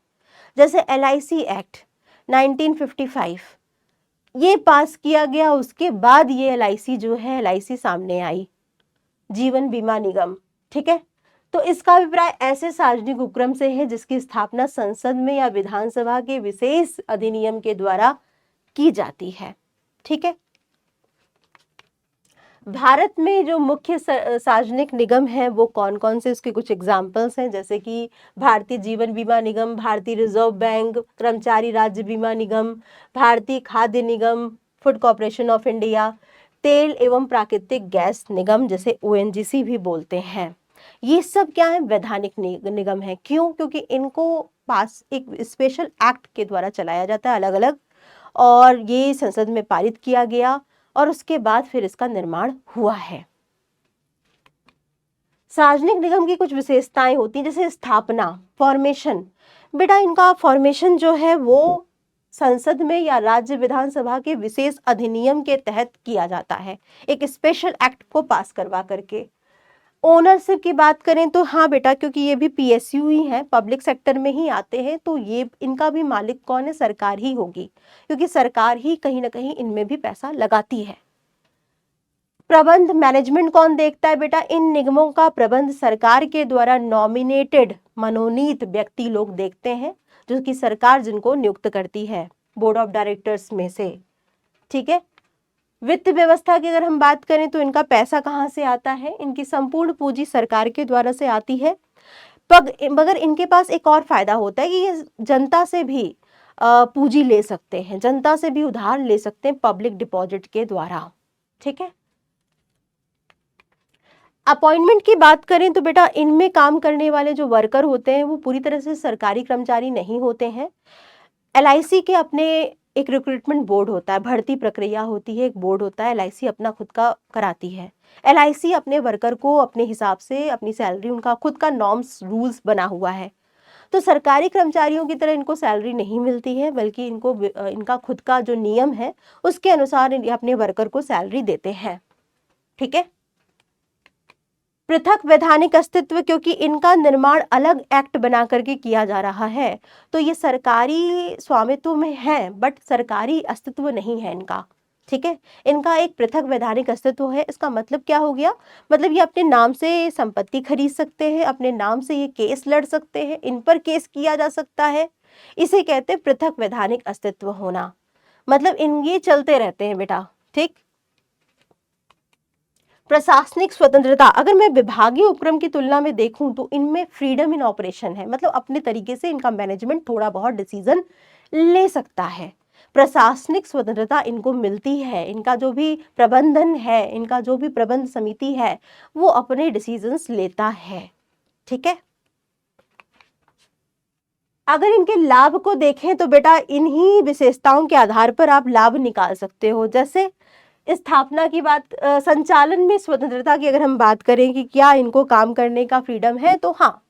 जैसे LIC एक्ट 1955 ये पास किया गया, उसके बाद ये LIC जो है, LIC सामने आई, जीवन बीमा निगम। ठीक है, तो इसका अभिप्राय ऐसे सार्वजनिक उपक्रम से है जिसकी स्थापना संसद में या विधानसभा के विशेष अधिनियम के द्वारा की जाती है। ठीक है, भारत में जो मुख्य सार्वजनिक निगम हैं वो कौन कौन से, उसके कुछ एग्जाम्पल्स हैं, जैसे कि भारतीय जीवन बीमा निगम, भारतीय रिजर्व बैंक, कर्मचारी राज्य बीमा निगम, भारतीय खाद्य निगम, फूड कॉर्पोरेशन ऑफ इंडिया, तेल एवं प्राकृतिक गैस निगम जैसे ONGC भी बोलते हैं। ये सब क्या है, वैधानिक निगम है। क्यों? क्योंकि इनको पास एक स्पेशल एक्ट के द्वारा चलाया जाता है अलग अलग, और ये संसद में पारित किया गया और उसके बाद फिर इसका निर्माण हुआ है। सार्वजनिक निगम की कुछ विशेषताएं होती हैं, जैसे स्थापना, फॉर्मेशन। बेटा इनका फॉर्मेशन जो है वो संसद में या राज्य विधानसभा के विशेष अधिनियम के तहत किया जाता है, एक स्पेशल एक्ट को पास करवा करके। ओनरशिप की बात करें तो हाँ बेटा, क्योंकि ये भी PSU ही है, पब्लिक सेक्टर में ही आते हैं, तो ये इनका भी मालिक कौन है, सरकार ही होगी, क्योंकि सरकार ही कहीं ना कहीं इनमें भी पैसा लगाती है। प्रबंध, मैनेजमेंट कौन देखता है बेटा, इन निगमों का प्रबंध सरकार के द्वारा नॉमिनेटेड, मनोनीत व्यक्ति लोग देखते हैं, जो कि सरकार जिनको नियुक्त करती है बोर्ड ऑफ डायरेक्टर्स में से। ठीक है, वित्त व्यवस्था की अगर हम बात करें तो इनका पैसा कहाँ से आता है, इनकी संपूर्ण पूंजी सरकार के द्वारा से आती है। मगर इनके पास एक और फायदा होता है कि ये जनता से भी पूंजी ले सकते हैं, जनता से भी उधार ले सकते हैं पब्लिक डिपॉजिट के द्वारा। ठीक है, अपॉइंटमेंट की बात करें तो बेटा इनमें काम करने वाले जो वर्कर होते हैं वो पूरी तरह से सरकारी कर्मचारी नहीं होते हैं। LIC के अपने एक रिक्रूटमेंट बोर्ड होता है, भर्ती प्रक्रिया होती है, एक बोर्ड होता है, LIC अपना खुद का कराती है। LIC अपने वर्कर को अपने हिसाब से अपनी सैलरी, उनका खुद का नॉर्म्स रूल्स बना हुआ है। तो सरकारी कर्मचारियों की तरह इनको सैलरी नहीं मिलती है, बल्कि इनको इनका खुद का जो नियम है उसके अनुसार अपने वर्कर को सैलरी देते हैं। ठीक है, पृथक वैधानिक अस्तित्व, क्योंकि इनका निर्माण अलग एक्ट बना करके किया जा रहा है, तो ये सरकारी स्वामित्व में है बट सरकारी अस्तित्व नहीं है इनका। ठीक है, इनका एक पृथक वैधानिक अस्तित्व है। इसका मतलब क्या हो गया, मतलब ये अपने नाम से संपत्ति खरीद सकते हैं, अपने नाम से ये केस लड़ सकते हैं, इन पर केस किया जा सकता है। इसे कहते हैं पृथक वैधानिक अस्तित्व होना, मतलब इन ये चलते रहते हैं बेटा। ठीक, प्रशासनिक स्वतंत्रता, अगर मैं विभागीय उपक्रम की तुलना में देखूं तो इनमें फ्रीडम इन ऑपरेशन है, मतलब अपने तरीके से इनका मैनेजमेंट थोड़ा बहुत डिसीजन ले सकता है। प्रशासनिक स्वतंत्रता इनको मिलती है, इनका जो भी प्रबंधन है, इनका जो भी प्रबंध समिति है वो अपने डिसीजंस लेता है। ठीक है, अगर इनके लाभ को देखें तो बेटा इन्हीं विशेषताओं के आधार पर आप लाभ निकाल सकते हो। जैसे स्थापना की बात, संचालन में स्वतंत्रता की अगर हम बात करें कि क्या इनको काम करने का फ्रीडम है, तो हाँ,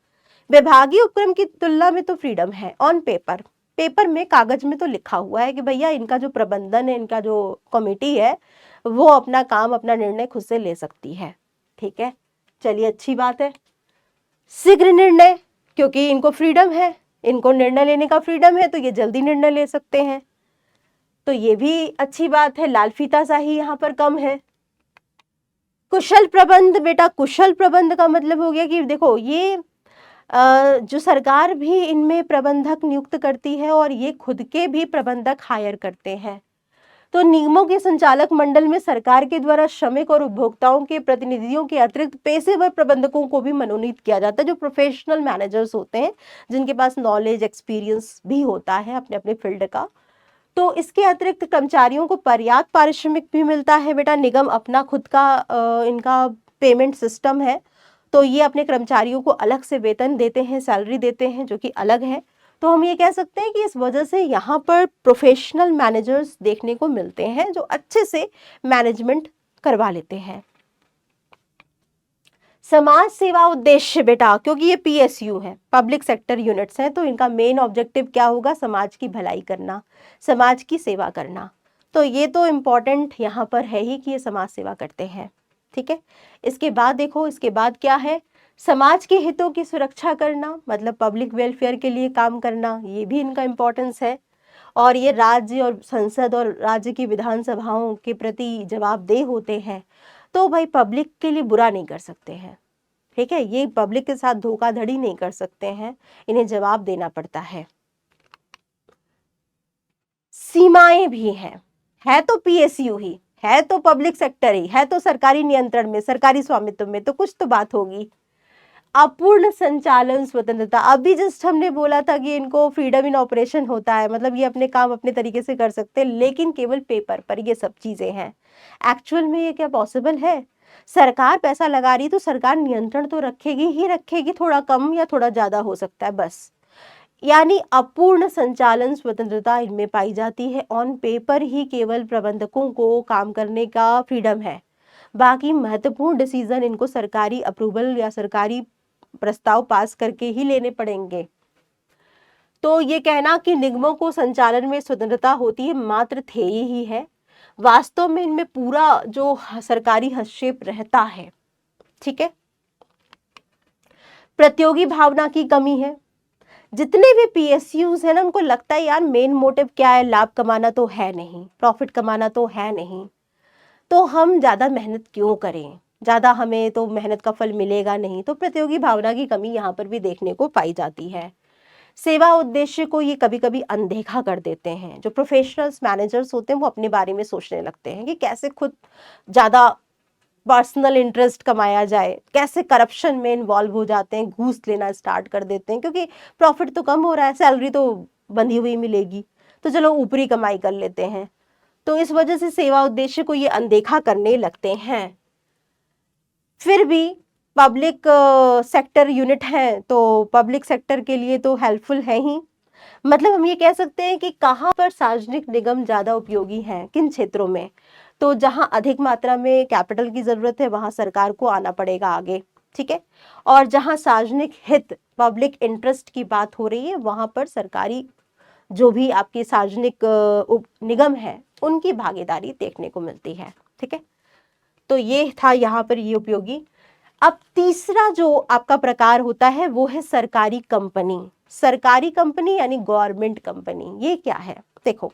विभागीय उपक्रम की तुलना में तो फ्रीडम है ऑन पेपर। पेपर में, कागज में तो लिखा हुआ है कि भैया इनका जो प्रबंधन है, इनका जो कमेटी है वो अपना काम, अपना निर्णय खुद से ले सकती है। ठीक है, चलिए अच्छी बात है। शीघ्र निर्णय, क्योंकि इनको फ्रीडम है, इनको निर्णय लेने का फ्रीडम है, तो ये जल्दी निर्णय ले सकते हैं, तो ये भी अच्छी बात है। लाल फीताशाही यहाँ पर कम है। कुशल प्रबंध, बेटा कुशल प्रबंध का मतलब हो गया कि देखो ये जो सरकार भी इनमें प्रबंधक नियुक्त करती है और ये खुद के भी प्रबंधक हायर करते हैं। तो निगमों के संचालक मंडल में सरकार के द्वारा श्रमिक और उपभोक्ताओं के प्रतिनिधियों के अतिरिक्त पेशेवर प्रबंधकों को भी मनोनीत किया जाता है, जो प्रोफेशनल मैनेजर्स होते हैं, जिनके पास नॉलेज एक्सपीरियंस भी होता है अपने अपने फील्ड का। तो इसके अतिरिक्त कर्मचारियों को पर्याप्त पारिश्रमिक भी मिलता है बेटा। निगम अपना खुद का इनका पेमेंट सिस्टम है, तो ये अपने कर्मचारियों को अलग से वेतन देते हैं, सैलरी देते हैं, जो कि अलग है। तो हम ये कह सकते हैं कि इस वजह से यहाँ पर प्रोफेशनल मैनेजर्स देखने को मिलते हैं, जो अच्छे से मैनेजमेंट करवा लेते हैं। समाज सेवा उद्देश्य बेटा, क्योंकि ये पीएसयू है, पब्लिक सेक्टर यूनिट्स हैं, तो इनका मेन ऑब्जेक्टिव क्या होगा? समाज की भलाई करना, समाज की सेवा करना। तो ये तो इम्पोर्टेंट यहाँ पर है ही कि ये समाज सेवा करते हैं, ठीक है। इसके बाद देखो, इसके बाद क्या है? समाज के हितों की सुरक्षा करना, मतलब पब्लिक वेलफेयर के लिए काम करना, ये भी इनका इम्पोर्टेंस है। और ये राज्य और संसद और राज्य की विधानसभाओं के प्रति जवाबदेह होते हैं, तो भाई पब्लिक के लिए बुरा नहीं कर सकते हैं, ठीक है। ये पब्लिक के साथ धोखाधड़ी नहीं कर सकते हैं, इन्हें जवाब देना पड़ता है। सीमाएं भी हैं, है तो पीएसयू ही, है तो पब्लिक सेक्टर ही, है तो सरकारी नियंत्रण में, सरकारी स्वामित्व में, तो कुछ तो बात होगी। अपूर्ण संचालन स्वतंत्रता, अभी जस्ट हमने बोला था कि इनको फ्रीडम इन ऑपरेशन होता है, मतलब ये अपने काम अपने तरीके से कर सकते हैं, लेकिन केवल पेपर पर ये सब चीजें हैं। एक्चुअल में ये क्या पॉसिबल है? सरकार पैसा लगा रही तो सरकार नियंत्रण तो रखेगी ही रखेगी, थोड़ा कम या थोड़ा ज्यादा हो सकता है बस। यानी अपूर्ण संचालन स्वतंत्रता इनमें पाई जाती है। ऑन पेपर ही केवल प्रबंधकों को काम करने का फ्रीडम है, बाकी महत्वपूर्ण डिसीजन इनको सरकारी अप्रूवल या सरकारी प्रस्ताव पास करके ही लेने पड़ेंगे। तो ये कहना कि निगमों को संचालन में स्वतंत्रता होती है मात्र ध्येय ही है, वास्तव में इनमें पूरा जो सरकारी हस्तक्षेप रहता है, ठीक है। प्रतियोगी भावना की कमी है। जितने भी पीएसयूज है ना, उनको लगता है यार मेन मोटिव क्या है, लाभ कमाना तो है नहीं, प्रॉफिट कमाना तो है नहीं, तो हम ज्यादा मेहनत क्यों करें, ज्यादा हमें तो मेहनत का फल मिलेगा नहीं। तो प्रतियोगी भावना की कमी यहाँ पर भी देखने को पाई जाती है। सेवा उद्देश्य को ये कभी कभी अनदेखा कर देते हैं। जो प्रोफेशनल्स मैनेजर्स होते हैं वो अपने बारे में सोचने लगते हैं कि कैसे खुद ज्यादा पर्सनल इंटरेस्ट कमाया जाए, कैसे करप्शन में इन्वॉल्व हो जाते हैं, घूस लेना स्टार्ट कर देते हैं, क्योंकि प्रॉफिट तो कम हो रहा है, सैलरी तो बंधी हुई मिलेगी, तो चलो ऊपरी कमाई कर लेते हैं। तो इस वजह से सेवा उद्देश्य को ये अनदेखा करने लगते हैं। फिर भी पब्लिक सेक्टर यूनिट है, तो पब्लिक सेक्टर के लिए तो हेल्पफुल है ही। मतलब हम ये कह सकते हैं कि कहाँ पर सार्वजनिक निगम ज्यादा उपयोगी हैं, किन क्षेत्रों में? तो जहां अधिक मात्रा में कैपिटल की जरूरत है वहां सरकार को आना पड़ेगा आगे, ठीक है। और जहां सार्वजनिक हित, पब्लिक इंटरेस्ट की बात हो रही है, वहां पर सरकारी जो भी आपके सार्वजनिक निगम है उनकी भागीदारी देखने को मिलती है, ठीक है। तो ये था यहाँ पर ये उपयोगी। अब तीसरा जो आपका प्रकार होता है वो है सरकारी कंपनी। सरकारी कंपनी यानी गवर्नमेंट कंपनी, ये क्या है? देखो,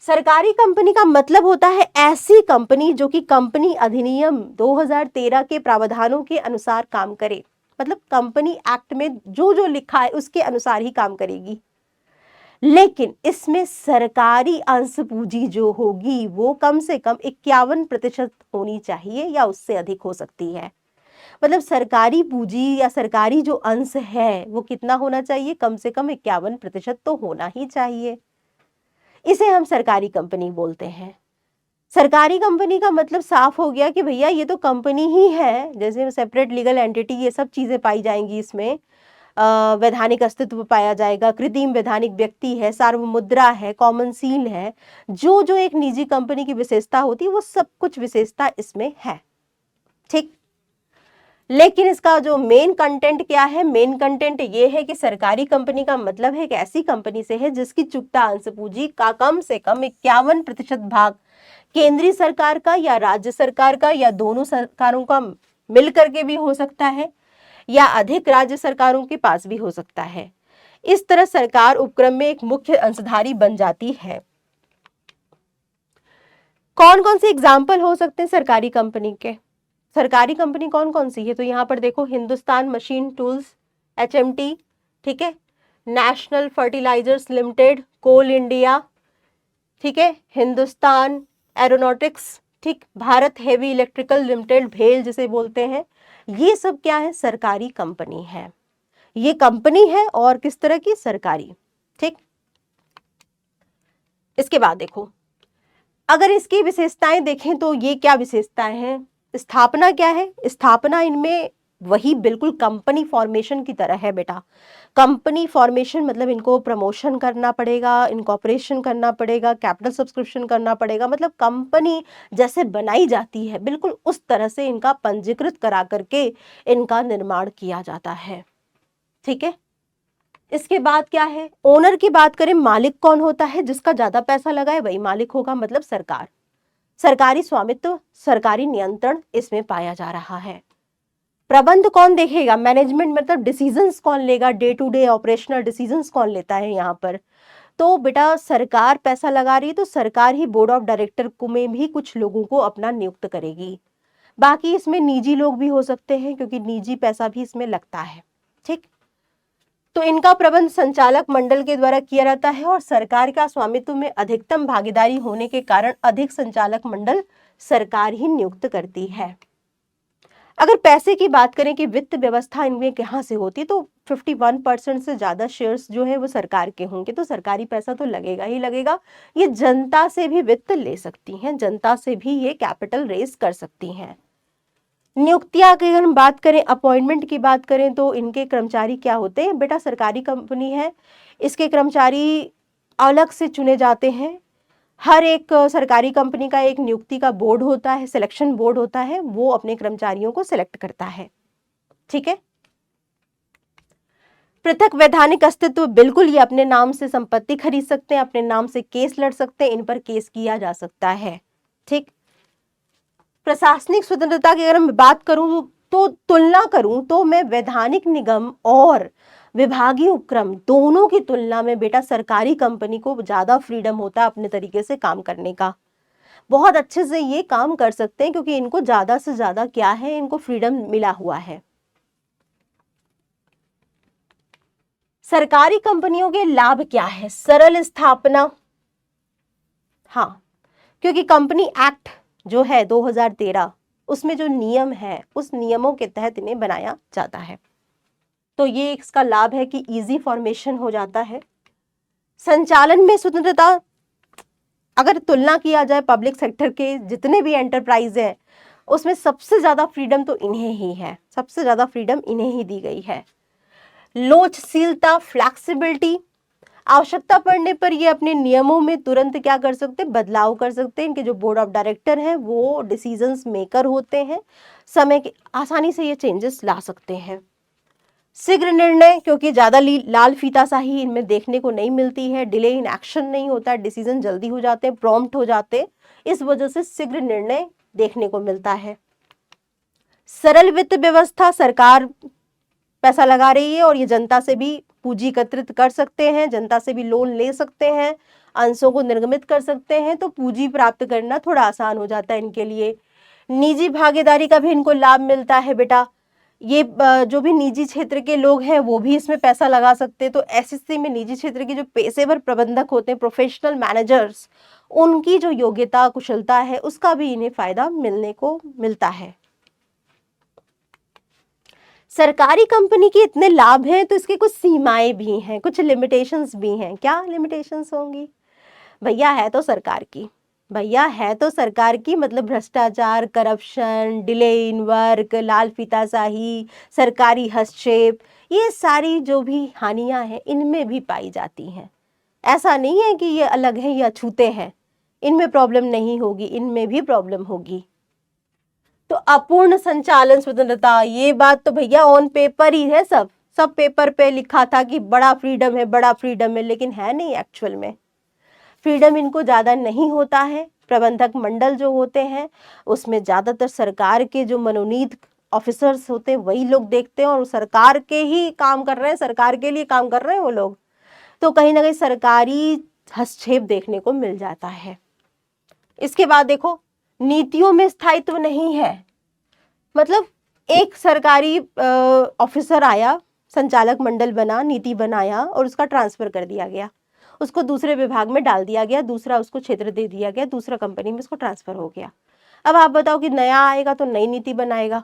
सरकारी कंपनी का मतलब होता है ऐसी कंपनी जो कि कंपनी अधिनियम 2013 के प्रावधानों के अनुसार काम करे। मतलब कंपनी एक्ट में जो जो लिखा है उसके अनुसार ही काम करेगी, लेकिन इसमें सरकारी अंश पूंजी जो होगी वो कम से कम 51% होनी चाहिए या उससे अधिक हो सकती है। मतलब सरकारी पूंजी या सरकारी जो अंश है वो कितना होना चाहिए? कम से कम 51% तो होना ही चाहिए। इसे हम सरकारी कंपनी बोलते हैं। सरकारी कंपनी का मतलब साफ हो गया कि भैया ये तो कंपनी ही है, जैसे सेपरेट लीगल एंटिटी, ये सब चीजें पाई जाएंगी इसमें। वैधानिक अस्तित्व पाया जाएगा, कृत्रिम वैधानिक व्यक्ति है, सार्वमुद्रा है, कॉमन सील है, जो जो एक निजी कंपनी की विशेषता होती है वो सब कुछ विशेषता इसमें है, ठीक। लेकिन इसका जो मेन कंटेंट क्या है? मेन कंटेंट ये है कि सरकारी कंपनी का मतलब है एक ऐसी कंपनी से है जिसकी चुकता अंश पूंजी का कम से कम 51% भाग केंद्रीय सरकार का या राज्य सरकार का या दोनों सरकारों का मिलकर के भी हो सकता है, या अधिक राज्य सरकारों के पास भी हो सकता है। इस तरह सरकार उपक्रम में एक मुख्य अंशधारी बन जाती है। कौन कौन से एग्जाम्पल हो सकते हैं सरकारी कंपनी के? सरकारी कंपनी कौन कौन सी है? तो यहाँ पर देखो, हिंदुस्तान मशीन टूल्स, HMT, ठीक है, नेशनल फर्टिलाइजर्स लिमिटेड, कोल इंडिया, ठीक है, हिंदुस्तान एरोनॉटिक्स, ठीक, भारत हेवी इलेक्ट्रिकल लिमिटेड, भेल जिसे बोलते हैं, ये सब क्या है, सरकारी कंपनी है। ये कंपनी है और किस तरह की, सरकारी। ठीक, इसके बाद देखो, अगर इसकी विशेषताएं देखें तो ये क्या विशेषताएं हैं, स्थापना क्या है, स्थापना इनमें वही बिल्कुल कंपनी फॉर्मेशन की तरह है बेटा। कंपनी फॉर्मेशन मतलब इनको प्रमोशन करना पड़ेगा, इनकॉर्पोरेशन करना पड़ेगा, कैपिटल सब्सक्रिप्शन करना पड़ेगा, मतलब कंपनी जैसे बनाई जाती है बिल्कुल उस तरह से इनका पंजीकृत करा करके इनका निर्माण किया जाता है। ठीक है, इसके बाद क्या है, ओनर की बात करें, मालिक कौन होता है, जिसका ज्यादा पैसा लगा है वही मालिक होगा, मतलब सरकार। सरकारी स्वामित्व, सरकारी नियंत्रण इसमें पाया जा रहा है। प्रबंध कौन देखेगा, मैनेजमेंट मतलब डिसीजंस कौन लेगा, day to day operational decisions कौन लेता है यहाँ पर, तो बेटा सरकार पैसा लगा रही है तो सरकार ही बोर्ड ऑफ डायरेक्टर में भी कुछ लोगों को अपना नियुक्त करेगी। बाकी इसमें निजी लोग भी हो सकते हैं क्योंकि निजी पैसा भी इसमें लगता है। ठीक, तो इनका प्रबंध संचालक मंडल के द्वारा किया जाता है और सरकार का स्वामित्व में अधिकतम भागीदारी होने के कारण अधिक संचालक मंडल सरकार ही नियुक्त करती है। अगर पैसे की बात करें कि वित्त व्यवस्था इनमें कहाँ से होती है, तो 51% से ज्यादा शेयर्स जो है वो सरकार के होंगे, तो सरकारी पैसा तो लगेगा ही लगेगा। ये जनता से भी वित्त ले सकती हैं, जनता से भी ये कैपिटल रेज कर सकती हैं। नियुक्तियां की अगर हम बात करें, अपॉइंटमेंट की बात करें, तो इनके कर्मचारी क्या होते हैं बेटा, सरकारी कंपनी है, इसके कर्मचारी अलग से चुने जाते हैं। हर एक सरकारी कंपनी का एक नियुक्ति का बोर्ड होता है, सिलेक्शन बोर्ड होता है, वो अपने कर्मचारियों को सिलेक्ट करता है। ठीक है, पृथक वैधानिक अस्तित्व, बिल्कुल ये अपने नाम से संपत्ति खरीद सकते हैं, अपने नाम से केस लड़ सकते हैं, इन पर केस किया जा सकता है। ठीक, प्रशासनिक स्वतंत्रता की अगर मैं बात करूं तो तुलना करूं तो मैं वैधानिक निगम और विभागीय उपक्रम दोनों की तुलना में बेटा सरकारी कंपनी को ज्यादा फ्रीडम होता है अपने तरीके से काम करने का। बहुत अच्छे से ये काम कर सकते हैं क्योंकि इनको ज्यादा से ज्यादा क्या है, इनको फ्रीडम मिला हुआ है। सरकारी कंपनियों के लाभ क्या है, सरल स्थापना, हाँ, क्योंकि कंपनी एक्ट जो है 2013 उसमें जो नियम है उस नियमों के तहत इन्हें बनाया जाता है, तो ये इसका लाभ है कि इजी फॉर्मेशन हो जाता है। संचालन में स्वतंत्रता, अगर तुलना किया जाए पब्लिक सेक्टर के जितने भी एंटरप्राइज हैं उसमें सबसे ज्यादा फ्रीडम तो इन्हें ही है, सबसे ज्यादा फ्रीडम इन्हें ही दी गई है। लोचशीलता, फ्लैक्सिबिलिटी, आवश्यकता पड़ने पर ये अपने नियमों में तुरंत क्या कर सकते हैं, बदलाव कर सकते हैं। इनके जो बोर्ड ऑफ डायरेक्टर हैं वो डिसीजंस मेकर होते हैं, समय के आसानी से ये चेंजेस ला सकते हैं। शीघ्र निर्णय, क्योंकि ज्यादा लाल फीताशाही इनमें देखने को नहीं मिलती है, डिले इन एक्शन नहीं होता है, डिसीजन जल्दी हो जाते हैं, प्रॉम्प्ट हो जाते हैं, इस वजह से शीघ्र निर्णय देखने को मिलता है। सरल वित्त व्यवस्था, सरकार पैसा लगा रही है और ये जनता से भी पूंजी एकत्रित कर सकते हैं, जनता से भी लोन ले सकते हैं, अंशों को निर्गमित कर सकते हैं, तो पूंजी प्राप्त करना थोड़ा आसान हो जाता है इनके लिए। निजी भागीदारी का भी इनको लाभ मिलता है बेटा, ये जो भी निजी क्षेत्र के लोग हैं वो भी इसमें पैसा लगा सकते हैं, तो ऐसी स्थिति में निजी क्षेत्र के जो पेशेवर प्रबंधक होते हैं, प्रोफेशनल मैनेजर्स, उनकी जो योग्यता कुशलता है उसका भी इन्हें फायदा मिलने को मिलता है। सरकारी कंपनी के इतने लाभ हैं तो इसके कुछ सीमाएं भी हैं, कुछ लिमिटेशंस भी हैं। क्या लिमिटेशंस होंगी, भैया है तो सरकार की, भैया है तो सरकार की, मतलब भ्रष्टाचार, करप्शन, डिले इन वर्क, लाल फीताशाही, सरकारी हस्तक्षेप, ये सारी जो भी हानियां हैं इनमें भी पाई जाती हैं। ऐसा नहीं है कि ये अलग है या अछूते हैं, इनमें प्रॉब्लम नहीं होगी, इनमें भी प्रॉब्लम होगी। तो अपूर्ण संचालन स्वतंत्रता, ये बात तो भैया ऑन पेपर ही है, सब पेपर पे लिखा था कि बड़ा फ्रीडम है, बड़ा फ्रीडम है, लेकिन है नहीं एक्चुअल में। फ्रीडम इनको ज़्यादा नहीं होता है। प्रबंधक मंडल जो होते हैं उसमें ज़्यादातर सरकार के जो मनोनीत ऑफिसर्स होते हैं वही लोग देखते हैं और सरकार के ही काम कर रहे हैं, सरकार के लिए काम कर रहे हैं वो लोग, तो कहीं ना कहीं सरकारी हस्तक्षेप देखने को मिल जाता है। इसके बाद देखो, नीतियों में स्थायित्व नहीं है, मतलब एक सरकारी ऑफिसर आया, संचालक मंडल बना, नीति बनाया और उसका ट्रांसफर कर दिया गया, उसको दूसरे विभाग में डाल दिया गया, दूसरा उसको क्षेत्र दे दिया गया, दूसरा कंपनी में उसको ट्रांसफर हो गया। अब आप बताओ कि नया आएगा तो नई नीति बनाएगा।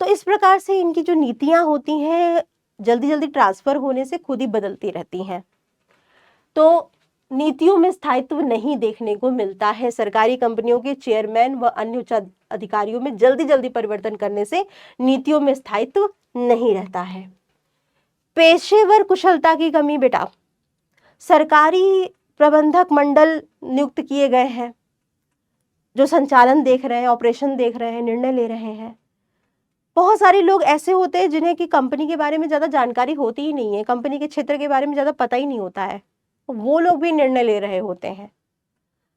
तो इस प्रकार से इनकी जो नीतियां होती हैं जल्दी जल्दी ट्रांसफर होने से खुद ही बदलती रहती हैं। तो नीतियों में स्थायित्व नहीं देखने को मिलता है। सरकारी कंपनियों के चेयरमैन व अन्य उच्च अधिकारियों में जल्दी जल्दी परिवर्तन करने से नीतियों में स्थायित्व नहीं रहता है। पेशेवर कुशलता की कमी बेटा, सरकारी प्रबंधक मंडल नियुक्त किए गए हैं जो संचालन देख रहे हैं, ऑपरेशन देख रहे हैं, निर्णय ले रहे हैं। बहुत सारे लोग ऐसे होते हैं जिन्हें कि कंपनी के बारे में ज़्यादा जानकारी होती ही नहीं है, कंपनी के क्षेत्र के बारे में ज़्यादा पता ही नहीं होता है, वो लोग भी निर्णय ले रहे होते हैं।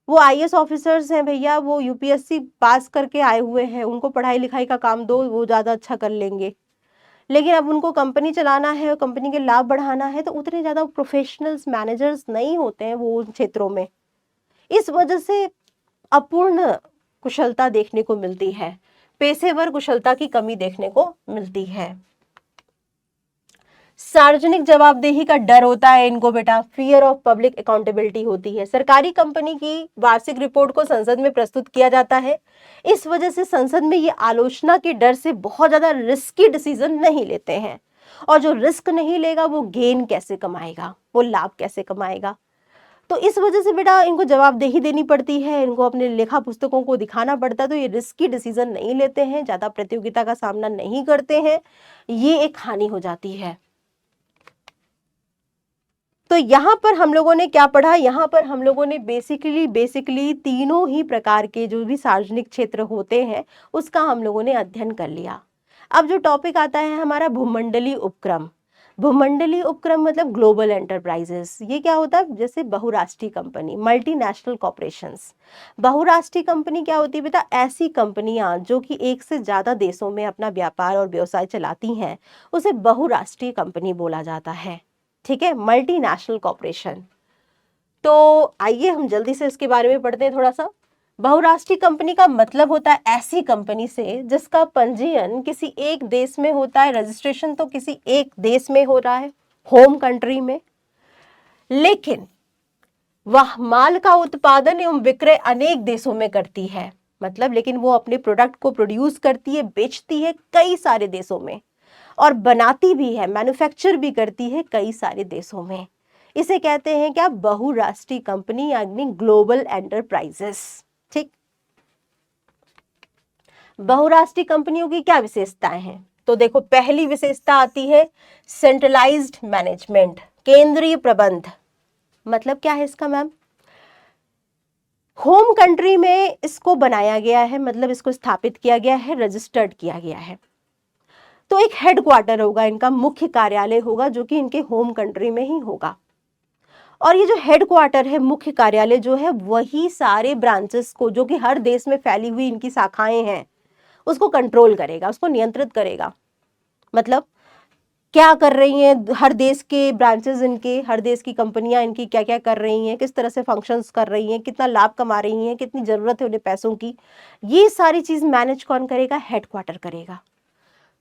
वो आईएएस ऑफिसर्स हैं भैया, वो यूपीएससी पास करके आए हुए हैं, उनको पढ़ाई लिखाई का काम दो, वो ज़्यादा अच्छा कर लेंगे। लेकिन अब उनको कंपनी चलाना है और कंपनी के लाभ बढ़ाना है, तो उतने ज़्यादा प्रोफेशनल्स मैनेजर्स नहीं होते हैं वो उन क्षेत्रों में। इस वजह से अपूर्ण कुशलता देखने को मिलती है, पेशेवर कुशलता की कमी देखने को मिलती है। सार्वजनिक जवाबदेही का डर होता है इनको बेटा, फियर ऑफ पब्लिक अकाउंटेबिलिटी होती है। सरकारी कंपनी की वार्षिक रिपोर्ट को संसद में प्रस्तुत किया जाता है, इस वजह से संसद में ये आलोचना के डर से बहुत ज्यादा रिस्की डिसीजन नहीं लेते हैं। और जो रिस्क नहीं लेगा वो गेन कैसे कमाएगा, वो लाभ कैसे कमाएगा। तो इस वजह से बेटा इनको जवाबदेही देनी पड़ती है, इनको अपने लेखा पुस्तकों को दिखाना पड़ता है, तो ये रिस्की डिसीजन नहीं लेते हैं, ज्यादा प्रतियोगिता का सामना नहीं करते हैं, ये एक हानि हो जाती है। तो यहाँ पर हम लोगों ने क्या पढ़ा, यहाँ पर हम लोगों ने बेसिकली तीनों ही प्रकार के जो भी सार्वजनिक क्षेत्र होते हैं उसका हम लोगों ने अध्ययन कर लिया। अब जो टॉपिक आता है हमारा भूमंडलीय उपक्रम। भूमंडलीय उपक्रम मतलब ग्लोबल एंटरप्राइजेस। ये क्या होता है, जैसे बहुराष्ट्रीय कंपनी, मल्टीनेशनल कॉर्पोरेशंस। बहुराष्ट्रीय कंपनी क्या होती है बेटा, ऐसी कंपनियां जो कि एक से ज्यादा देशों में अपना व्यापार और व्यवसाय चलाती हैं, उसे बहुराष्ट्रीय कंपनी बोला जाता है। ठीक है, मल्टीनेशनल कॉर्पोरेशन। तो आइए हम जल्दी से इसके बारे में पढ़ते हैं थोड़ा सा। बहुराष्ट्रीय कंपनी का मतलब होता है ऐसी कंपनी से जिसका पंजीयन किसी एक देश में होता है, रजिस्ट्रेशन तो किसी एक देश में हो रहा है, होम कंट्री में, लेकिन वह माल का उत्पादन एवं विक्रय अनेक देशों में करती है। मतलब लेकिन वो अपने प्रोडक्ट को प्रोड्यूस करती है, बेचती है कई सारे देशों में, और बनाती भी है, मैन्युफैक्चर भी करती है कई सारे देशों में। इसे कहते हैं क्या, बहुराष्ट्रीय कंपनी यानी ग्लोबल एंटरप्राइजेस। ठीक, बहुराष्ट्रीय कंपनियों की क्या विशेषताएं हैं, तो देखो पहली विशेषता आती है सेंट्रलाइज्ड मैनेजमेंट, केंद्रीय प्रबंध। मतलब क्या है इसका मैम, होम कंट्री में इसको बनाया गया है, मतलब इसको स्थापित किया गया है, रजिस्टर्ड किया गया है। तो एक हेडक्वार्टर होगा, इनका मुख्य कार्यालय होगा जो कि इनके होम कंट्री में ही होगा। और ये जो हेडक्वार्टर है, मुख्य कार्यालय जो है, वही सारे ब्रांचेस को, जो कि हर देश में फैली हुई इनकी शाखाएं हैं, उसको कंट्रोल करेगा, उसको नियंत्रित करेगा। मतलब क्या कर रही हैं हर देश के ब्रांचेस, इनके हर देश की कंपनियां इनकी क्या क्या कर रही हैं, किस तरह से फंक्शंस कर रही हैं, कितना लाभ कमा रही हैं, कितनी जरूरत है उन्हें पैसों की, ये सारी चीज मैनेज कौन करेगा, हेडक्वार्टर करेगा।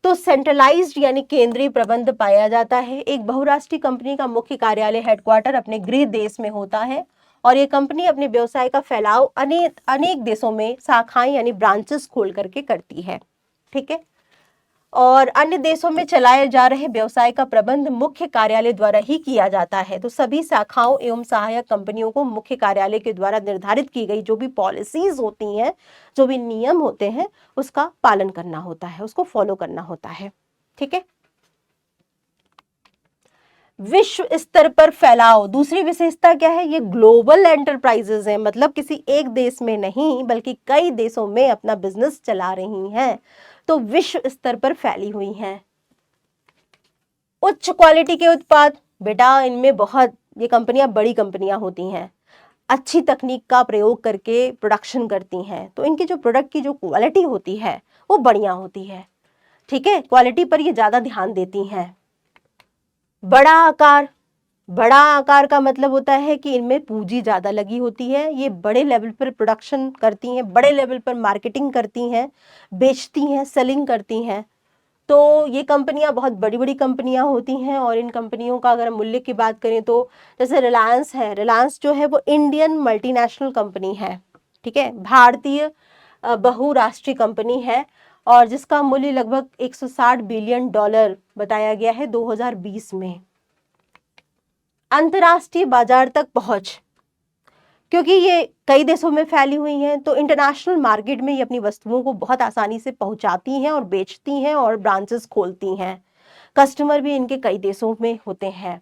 तो सेंट्रलाइज्ड यानी केंद्रीय प्रबंध पाया जाता है। एक बहुराष्ट्रीय कंपनी का मुख्य कार्यालय, हेडक्वार्टर अपने गृह देश में होता है, और ये कंपनी अपने व्यवसाय का फैलाव अनेक देशों में शाखाएं यानी ब्रांचेस खोल करके करती है। ठीक है, और अन्य देशों में चलाए जा रहे व्यवसाय का प्रबंध मुख्य कार्यालय द्वारा ही किया जाता है। तो सभी शाखाओं एवं सहायक कंपनियों को मुख्य कार्यालय के द्वारा निर्धारित की गई जो भी पॉलिसीज होती हैं, जो भी नियम होते हैं, उसका पालन करना होता है, उसको फॉलो करना होता है। ठीक है, विश्व स्तर पर फैलाव, दूसरी विशेषता क्या है, ये ग्लोबल एंटरप्राइजेज है, मतलब किसी एक देश में नहीं बल्कि कई देशों में अपना बिजनेस चला रही हैं, तो विश्व स्तर पर फैली हुई हैं। उच्च क्वालिटी के उत्पाद, बेटा इनमें बहुत, ये कंपनियां बड़ी कंपनियां होती हैं, अच्छी तकनीक का प्रयोग करके प्रोडक्शन करती हैं, तो इनके जो प्रोडक्ट की जो क्वालिटी होती है वो बढ़िया होती है। ठीक है, क्वालिटी पर ये ज्यादा ध्यान देती हैं। बड़ा आकार, बड़ा आकार का मतलब होता है कि इनमें पूंजी ज्यादा लगी होती है, ये बड़े लेवल पर प्रोडक्शन करती हैं, बड़े लेवल पर मार्केटिंग करती हैं, बेचती हैं, सेलिंग करती हैं, तो ये कंपनियां बहुत बड़ी बड़ी कंपनियां होती हैं और इन कंपनियों का अगर हम मूल्य की बात करें तो जैसे रिलायंस है, रिलायंस जो है वो इंडियन मल्टीनेशनल कंपनी है, ठीक है, भारतीय बहुराष्ट्रीय कंपनी है और जिसका मूल्य लगभग 160 बिलियन डॉलर बताया गया है 2020 में। अंतर्राष्ट्रीय बाजार तक पहुंच, क्योंकि ये कई देशों में फैली हुई हैं तो इंटरनेशनल मार्केट में ये अपनी वस्तुओं को बहुत आसानी से पहुंचाती हैं और बेचती हैं और ब्रांचेस खोलती हैं। कस्टमर भी इनके कई देशों में होते हैं।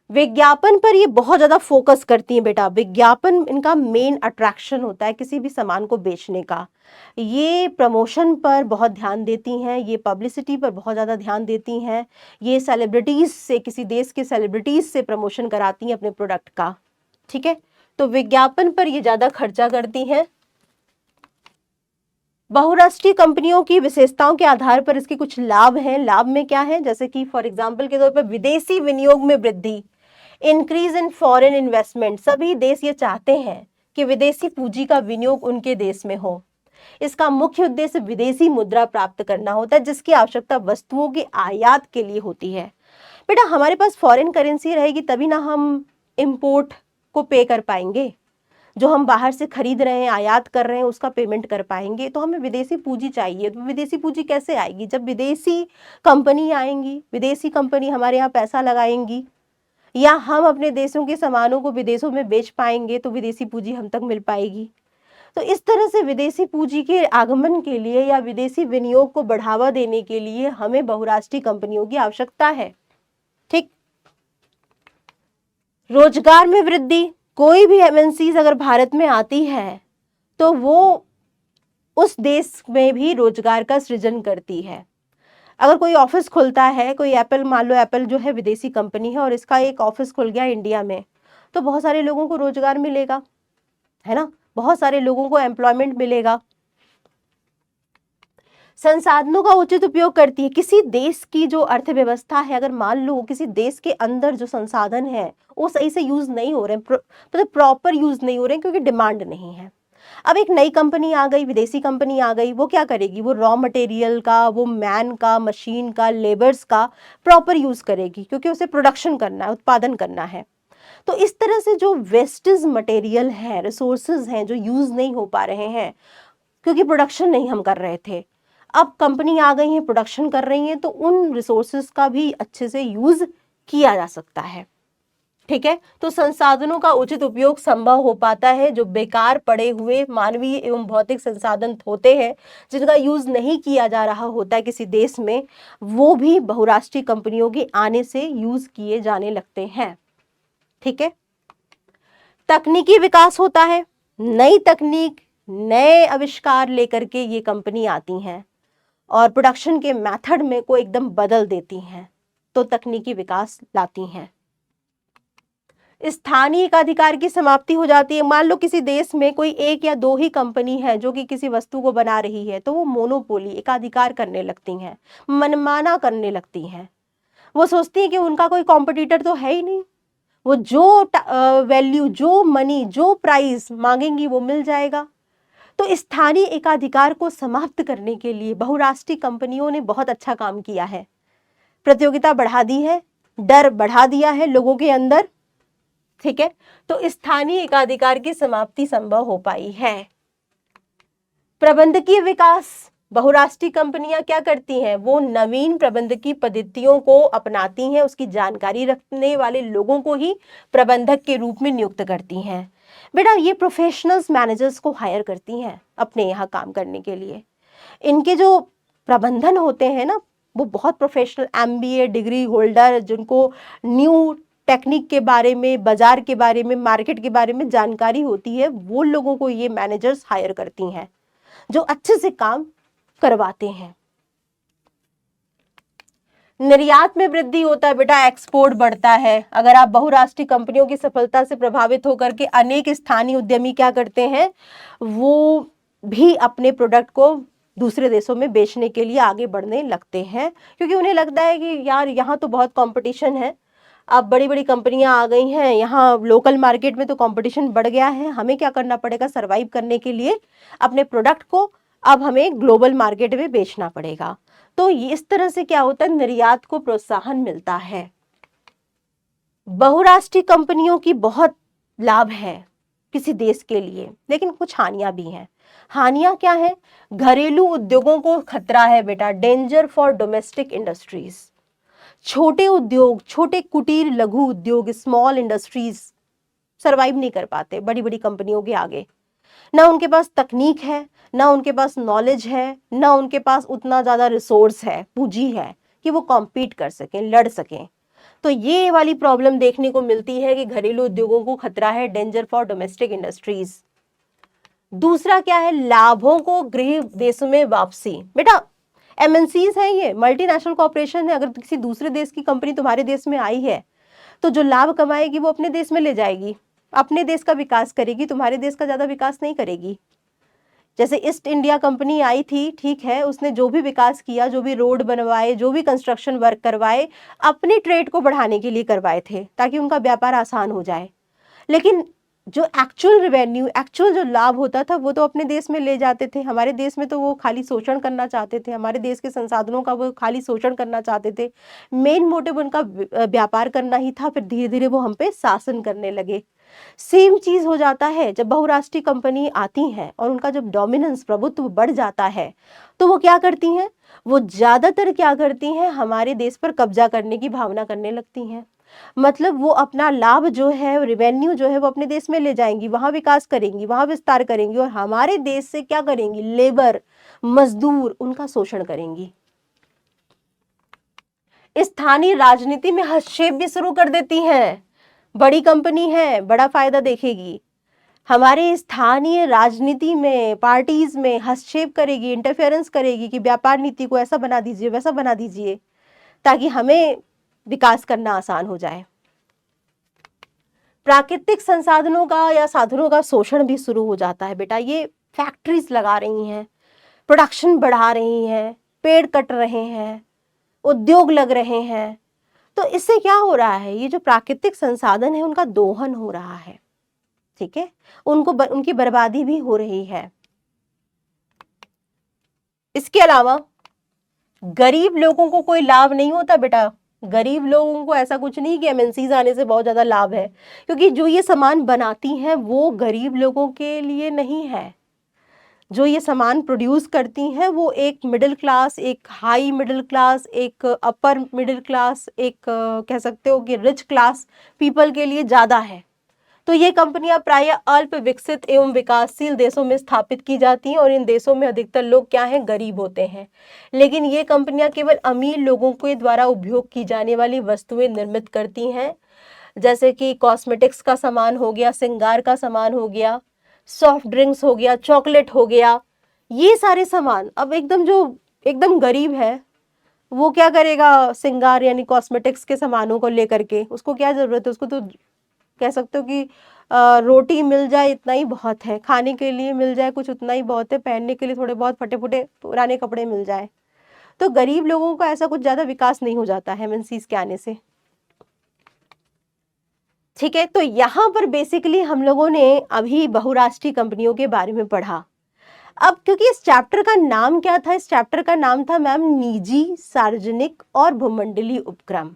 विज्ञापन पर ये बहुत ज्यादा फोकस करती हैं बेटा, विज्ञापन इनका मेन अट्रैक्शन होता है किसी भी सामान को बेचने का। ये प्रमोशन पर बहुत ध्यान देती हैं, ये पब्लिसिटी पर बहुत ज़्यादा ध्यान देती हैं, ये सेलिब्रिटीज़ से, किसी देश के सेलिब्रिटीज़ से प्रमोशन कराती हैं अपने प्रोडक्ट का, ठीक है। तो विज्ञापन पर ये ज़्यादा खर्चा करती हैं। बहुराष्ट्रीय कंपनियों की विशेषताओं के आधार पर इसके कुछ लाभ हैं। लाभ में क्या है, जैसे कि फॉर एग्जाम्पल के तौर पर विदेशी विनियोग में वृद्धि, इंक्रीज इन फॉरेन इन्वेस्टमेंट। सभी देश ये चाहते हैं कि विदेशी पूंजी का विनियोग उनके देश में हो। इसका मुख्य उद्देश्य विदेशी मुद्रा प्राप्त करना होता है, जिसकी आवश्यकता वस्तुओं के आयात के लिए होती है। बेटा हमारे पास फॉरेन करेंसी रहेगी तभी ना हम इंपोर्ट को पे कर पाएंगे, जो हम बाहर से खरीद रहे हैं, आयात कर रहे हैं, उसका पेमेंट कर पाएंगे। तो हमें विदेशी पूंजी चाहिए। तो विदेशी पूंजी कैसे आएगी, जब विदेशी कंपनी आएंगी, विदेशी कंपनी हमारे यहाँ पैसा लगाएंगी या हम अपने देशों के सामानों को विदेशों में बेच पाएंगे तो विदेशी पूंजी हम तक मिल पाएगी। तो इस तरह से विदेशी पूंजी के आगमन के लिए या विदेशी विनियोग को बढ़ावा देने के लिए हमें बहुराष्ट्रीय कंपनियों की आवश्यकता है, ठीक। रोजगार में वृद्धि, कोई भी एमएनसीज अगर भारत में आती है तो वो उस देश में भी रोजगार का सृजन करती है। अगर कोई ऑफिस खुलता है, कोई एप्पल, मान लो एप्पल जो है विदेशी कंपनी है और इसका एक ऑफिस खुल गया इंडिया में, तो बहुत सारे लोगों को रोजगार मिलेगा, है ना, बहुत सारे लोगों को एम्प्लॉयमेंट मिलेगा। संसाधनों का उचित उपयोग करती है। किसी देश की जो अर्थव्यवस्था है, अगर मान लो किसी देश के अंदर जो संसाधन है वो सही से यूज नहीं हो रहे, मतलब प्रॉपर यूज नहीं हो रहे क्योंकि डिमांड नहीं है। अब एक नई कंपनी आ गई, विदेशी कंपनी आ गई, वो क्या करेगी, वो रॉ मटेरियल का, वो मैन का, मशीन का, लेबर्स का प्रॉपर यूज करेगी क्योंकि उसे प्रोडक्शन करना है, उत्पादन करना है। तो इस तरह से जो वेस्टेज मटेरियल है, रिसोर्सेज हैं जो यूज नहीं हो पा रहे हैं क्योंकि प्रोडक्शन नहीं हम कर रहे थे, अब कंपनी आ गई है, प्रोडक्शन कर रही है, तो उन रिसोर्सेज का भी अच्छे से यूज किया जा सकता है, ठीक है। तो संसाधनों का उचित उपयोग संभव हो पाता है। जो बेकार पड़े हुए मानवीय एवं भौतिक संसाधन होते हैं जिनका यूज नहीं किया जा रहा होता है किसी देश में, वो भी बहुराष्ट्रीय कंपनियों के आने से यूज किए जाने लगते हैं, ठीक है। तकनीकी विकास होता है, नई तकनीक, नए आविष्कार लेकर के ये कंपनी आती हैं और प्रोडक्शन के मेथड में को एकदम बदल देती हैं, तो तकनीकी विकास लाती हैं। स्थानीय एकाधिकार की समाप्ति हो जाती है। मान लो किसी देश में कोई एक या दो ही कंपनी है जो कि किसी वस्तु को बना रही है, तो वो मोनोपोली, एकाधिकार करने लगती हैं, मनमाना करने लगती हैं। वो सोचती हैं कि उनका कोई कॉम्पिटिटर तो है ही नहीं, वो जो वैल्यू, जो मनी, जो प्राइस मांगेंगी वो मिल जाएगा। तो स्थानीय एकाधिकार को समाप्त करने के लिए बहुराष्ट्रीय कंपनियों ने बहुत अच्छा काम किया है। प्रतियोगिता बढ़ा दी है, डर बढ़ा दिया है लोगों के अंदर, ठीक है। तो स्थानीय एकाधिकार की समाप्ति संभव हो पाई है। प्रबंधकीय विकास, बहुराष्ट्रीय कंपनियां क्या करती हैं, वो नवीन प्रबंधकीय पद्धतियों को अपनाती हैं, उसकी जानकारी रखने वाले लोगों को ही प्रबंधक के रूप में नियुक्त करती हैं। बेटा ये प्रोफेशनल्स, मैनेजर्स को हायर करती हैं अपने यहाँ काम करने के लिए। इनके जो प्रबंधन होते हैं ना, वो बहुत प्रोफेशनल, एमबीए डिग्री होल्डर, जिनको न्यू टेक्निक के बारे में, बाजार के बारे में, मार्केट के बारे में जानकारी होती है, वो लोगों को ये मैनेजर्स हायर करती हैं जो अच्छे से काम करवाते हैं। निर्यात में वृद्धि होता है बेटा, एक्सपोर्ट बढ़ता है। अगर आप बहुराष्ट्रीय कंपनियों की सफलता से प्रभावित होकर के अनेक स्थानीय उद्यमी क्या करते हैं, वो भी अपने प्रोडक्ट को दूसरे देशों में बेचने के लिए आगे बढ़ने लगते हैं, क्योंकि उन्हें लगता है कि यार यहाँ तो बहुत कंपटीशन है, अब बड़ी बड़ी कंपनियां आ गई हैं, यहाँ लोकल मार्केट में तो कंपटीशन बढ़ गया है, हमें क्या करना पड़ेगा, सरवाइव करने के लिए अपने प्रोडक्ट को अब हमें ग्लोबल मार्केट में बेचना पड़ेगा। तो इस तरह से क्या होता है, निर्यात को प्रोत्साहन मिलता है। बहुराष्ट्रीय कंपनियों की बहुत लाभ है किसी देश के लिए, लेकिन कुछ हानियां भी हैं। हानियां क्या है? घरेलू उद्योगों को खतरा है बेटा, डेंजर फॉर डोमेस्टिक इंडस्ट्रीज। छोटे उद्योग, छोटे कुटीर लघु उद्योग, स्मॉल इंडस्ट्रीज सरवाइव नहीं कर पाते बड़ी बड़ी कंपनियों के आगे। ना उनके पास तकनीक है, ना उनके पास नॉलेज है, ना उनके पास उतना ज्यादा रिसोर्स है, पूंजी है कि वो कॉम्पीट कर सकें, लड़ सकें। तो ये वाली प्रॉब्लम देखने को मिलती है कि घरेलू उद्योगों को खतरा है, डेंजर फॉर डोमेस्टिक इंडस्ट्रीज। दूसरा क्या है? लाभों को गृह देशों में वापसी। बेटा एमएनसीज है, ये मल्टीनेशनल कॉर्पोरेशन है, अगर किसी दूसरे देश की कंपनी तुम्हारे देश में आई है तो जो लाभ कमाएगी वो अपने देश में ले जाएगी, अपने देश का विकास करेगी, तुम्हारे देश का ज्यादा विकास नहीं करेगी। जैसे ईस्ट इंडिया कंपनी आई थी, ठीक है, उसने जो भी विकास किया, जो भी रोड बनवाए, जो भी कंस्ट्रक्शन वर्क करवाए, अपने ट्रेड को बढ़ाने के लिए करवाए थे ताकि उनका व्यापार आसान हो जाए। लेकिन जो एक्चुअल रेवेन्यू, एक्चुअल जो लाभ होता था वो तो अपने देश में ले जाते थे। हमारे देश में तो वो खाली शोषण करना चाहते थे, हमारे देश के संसाधनों का वो खाली शोषण करना चाहते थे। मेन मोटिव उनका व्यापार करना ही था। फिर धीरे धीरे वो हम पे शासन करने लगे। सेम चीज हो जाता है जब बहुराष्ट्रीय कंपनी आती हैं और उनका जब डोमिनेंस, प्रभुत्व बढ़ जाता है, तो वो क्या करती हैं? वो ज्यादातर क्या करती हैं? हमारे देश पर कब्जा करने की भावना करने लगती हैं। मतलब वो अपना लाभ जो है, रेवेन्यू जो है, वो अपने देश में ले जाएंगी, वहां विकास करेंगी, वहां विस्तार करेंगी, और हमारे देश से क्या करेंगी? लेबर, मजदूर, उनका शोषण करेंगी। स्थानीय राजनीति में हस्तक्षेप भी शुरू कर देती हैं। बड़ी कंपनी है, बड़ा फायदा देखेगी, हमारे स्थानीय राजनीति में, पार्टीज में हस्तक्षेप करेगी, इंटरफेरेंस करेगी कि व्यापार नीति को ऐसा बना दीजिए, वैसा बना दीजिए, ताकि हमें विकास करना आसान हो जाए। प्राकृतिक संसाधनों का या साधनों का शोषण भी शुरू हो जाता है बेटा। ये फैक्ट्रीज लगा रही हैं, प्रोडक्शन बढ़ा रही हैं, पेड़ कट रहे हैं, उद्योग लग रहे हैं, तो इससे क्या हो रहा है? ये जो प्राकृतिक संसाधन है उनका दोहन हो रहा है, ठीक है, उनकी बर्बादी भी हो रही है। इसके अलावा गरीब लोगों को कोई लाभ नहीं होता बेटा। गरीब लोगों को ऐसा कुछ नहीं कि एमएनसीज आने से बहुत ज्यादा लाभ है, क्योंकि जो ये सामान बनाती हैं वो गरीब लोगों के लिए नहीं है। जो ये सामान प्रोड्यूस करती हैं वो एक मिडिल क्लास, एक हाई मिडिल क्लास, एक अपर मिडिल क्लास, एक कह सकते हो कि रिच क्लास पीपल के लिए ज्यादा है। तो ये कंपनियां प्रायः अल्प विकसित एवं विकासशील देशों में स्थापित की जाती हैं, और इन देशों में अधिकतर लोग क्या हैं? गरीब होते हैं। लेकिन ये कंपनियां केवल अमीर लोगों के द्वारा उपयोग की जाने वाली वस्तुएं निर्मित करती हैं, जैसे कि कॉस्मेटिक्स का सामान हो गया, श्रृंगार का सामान हो गया, सॉफ्ट ड्रिंक्स हो गया, चॉकलेट हो गया, ये सारे सामान। अब एकदम जो एकदम गरीब है वो क्या करेगा? श्रृंगार यानी कॉस्मेटिक्स के सामानों को लेकर के उसको क्या जरूरत है? उसको तो कह सकते हो कि रोटी मिल जाए इतना ही बहुत है, खाने के लिए मिल जाए कुछ उतना ही बहुत है, पहनने के लिए थोड़े बहुत फटे फुटे पुराने कपड़े मिल जाए। तो गरीब लोगों का ऐसा कुछ ज्यादा विकास नहीं हो जाता है एमएनसीज के आने से, ठीक है। तो यहाँ पर बेसिकली हम लोगों ने अभी बहुराष्ट्रीय कंपनियों के बारे में पढ़ा। अब क्योंकि इस चैप्टर का नाम क्या था? इस चैप्टर का नाम था मैम निजी, सार्वजनिक और भूमंडलीय उपक्रम।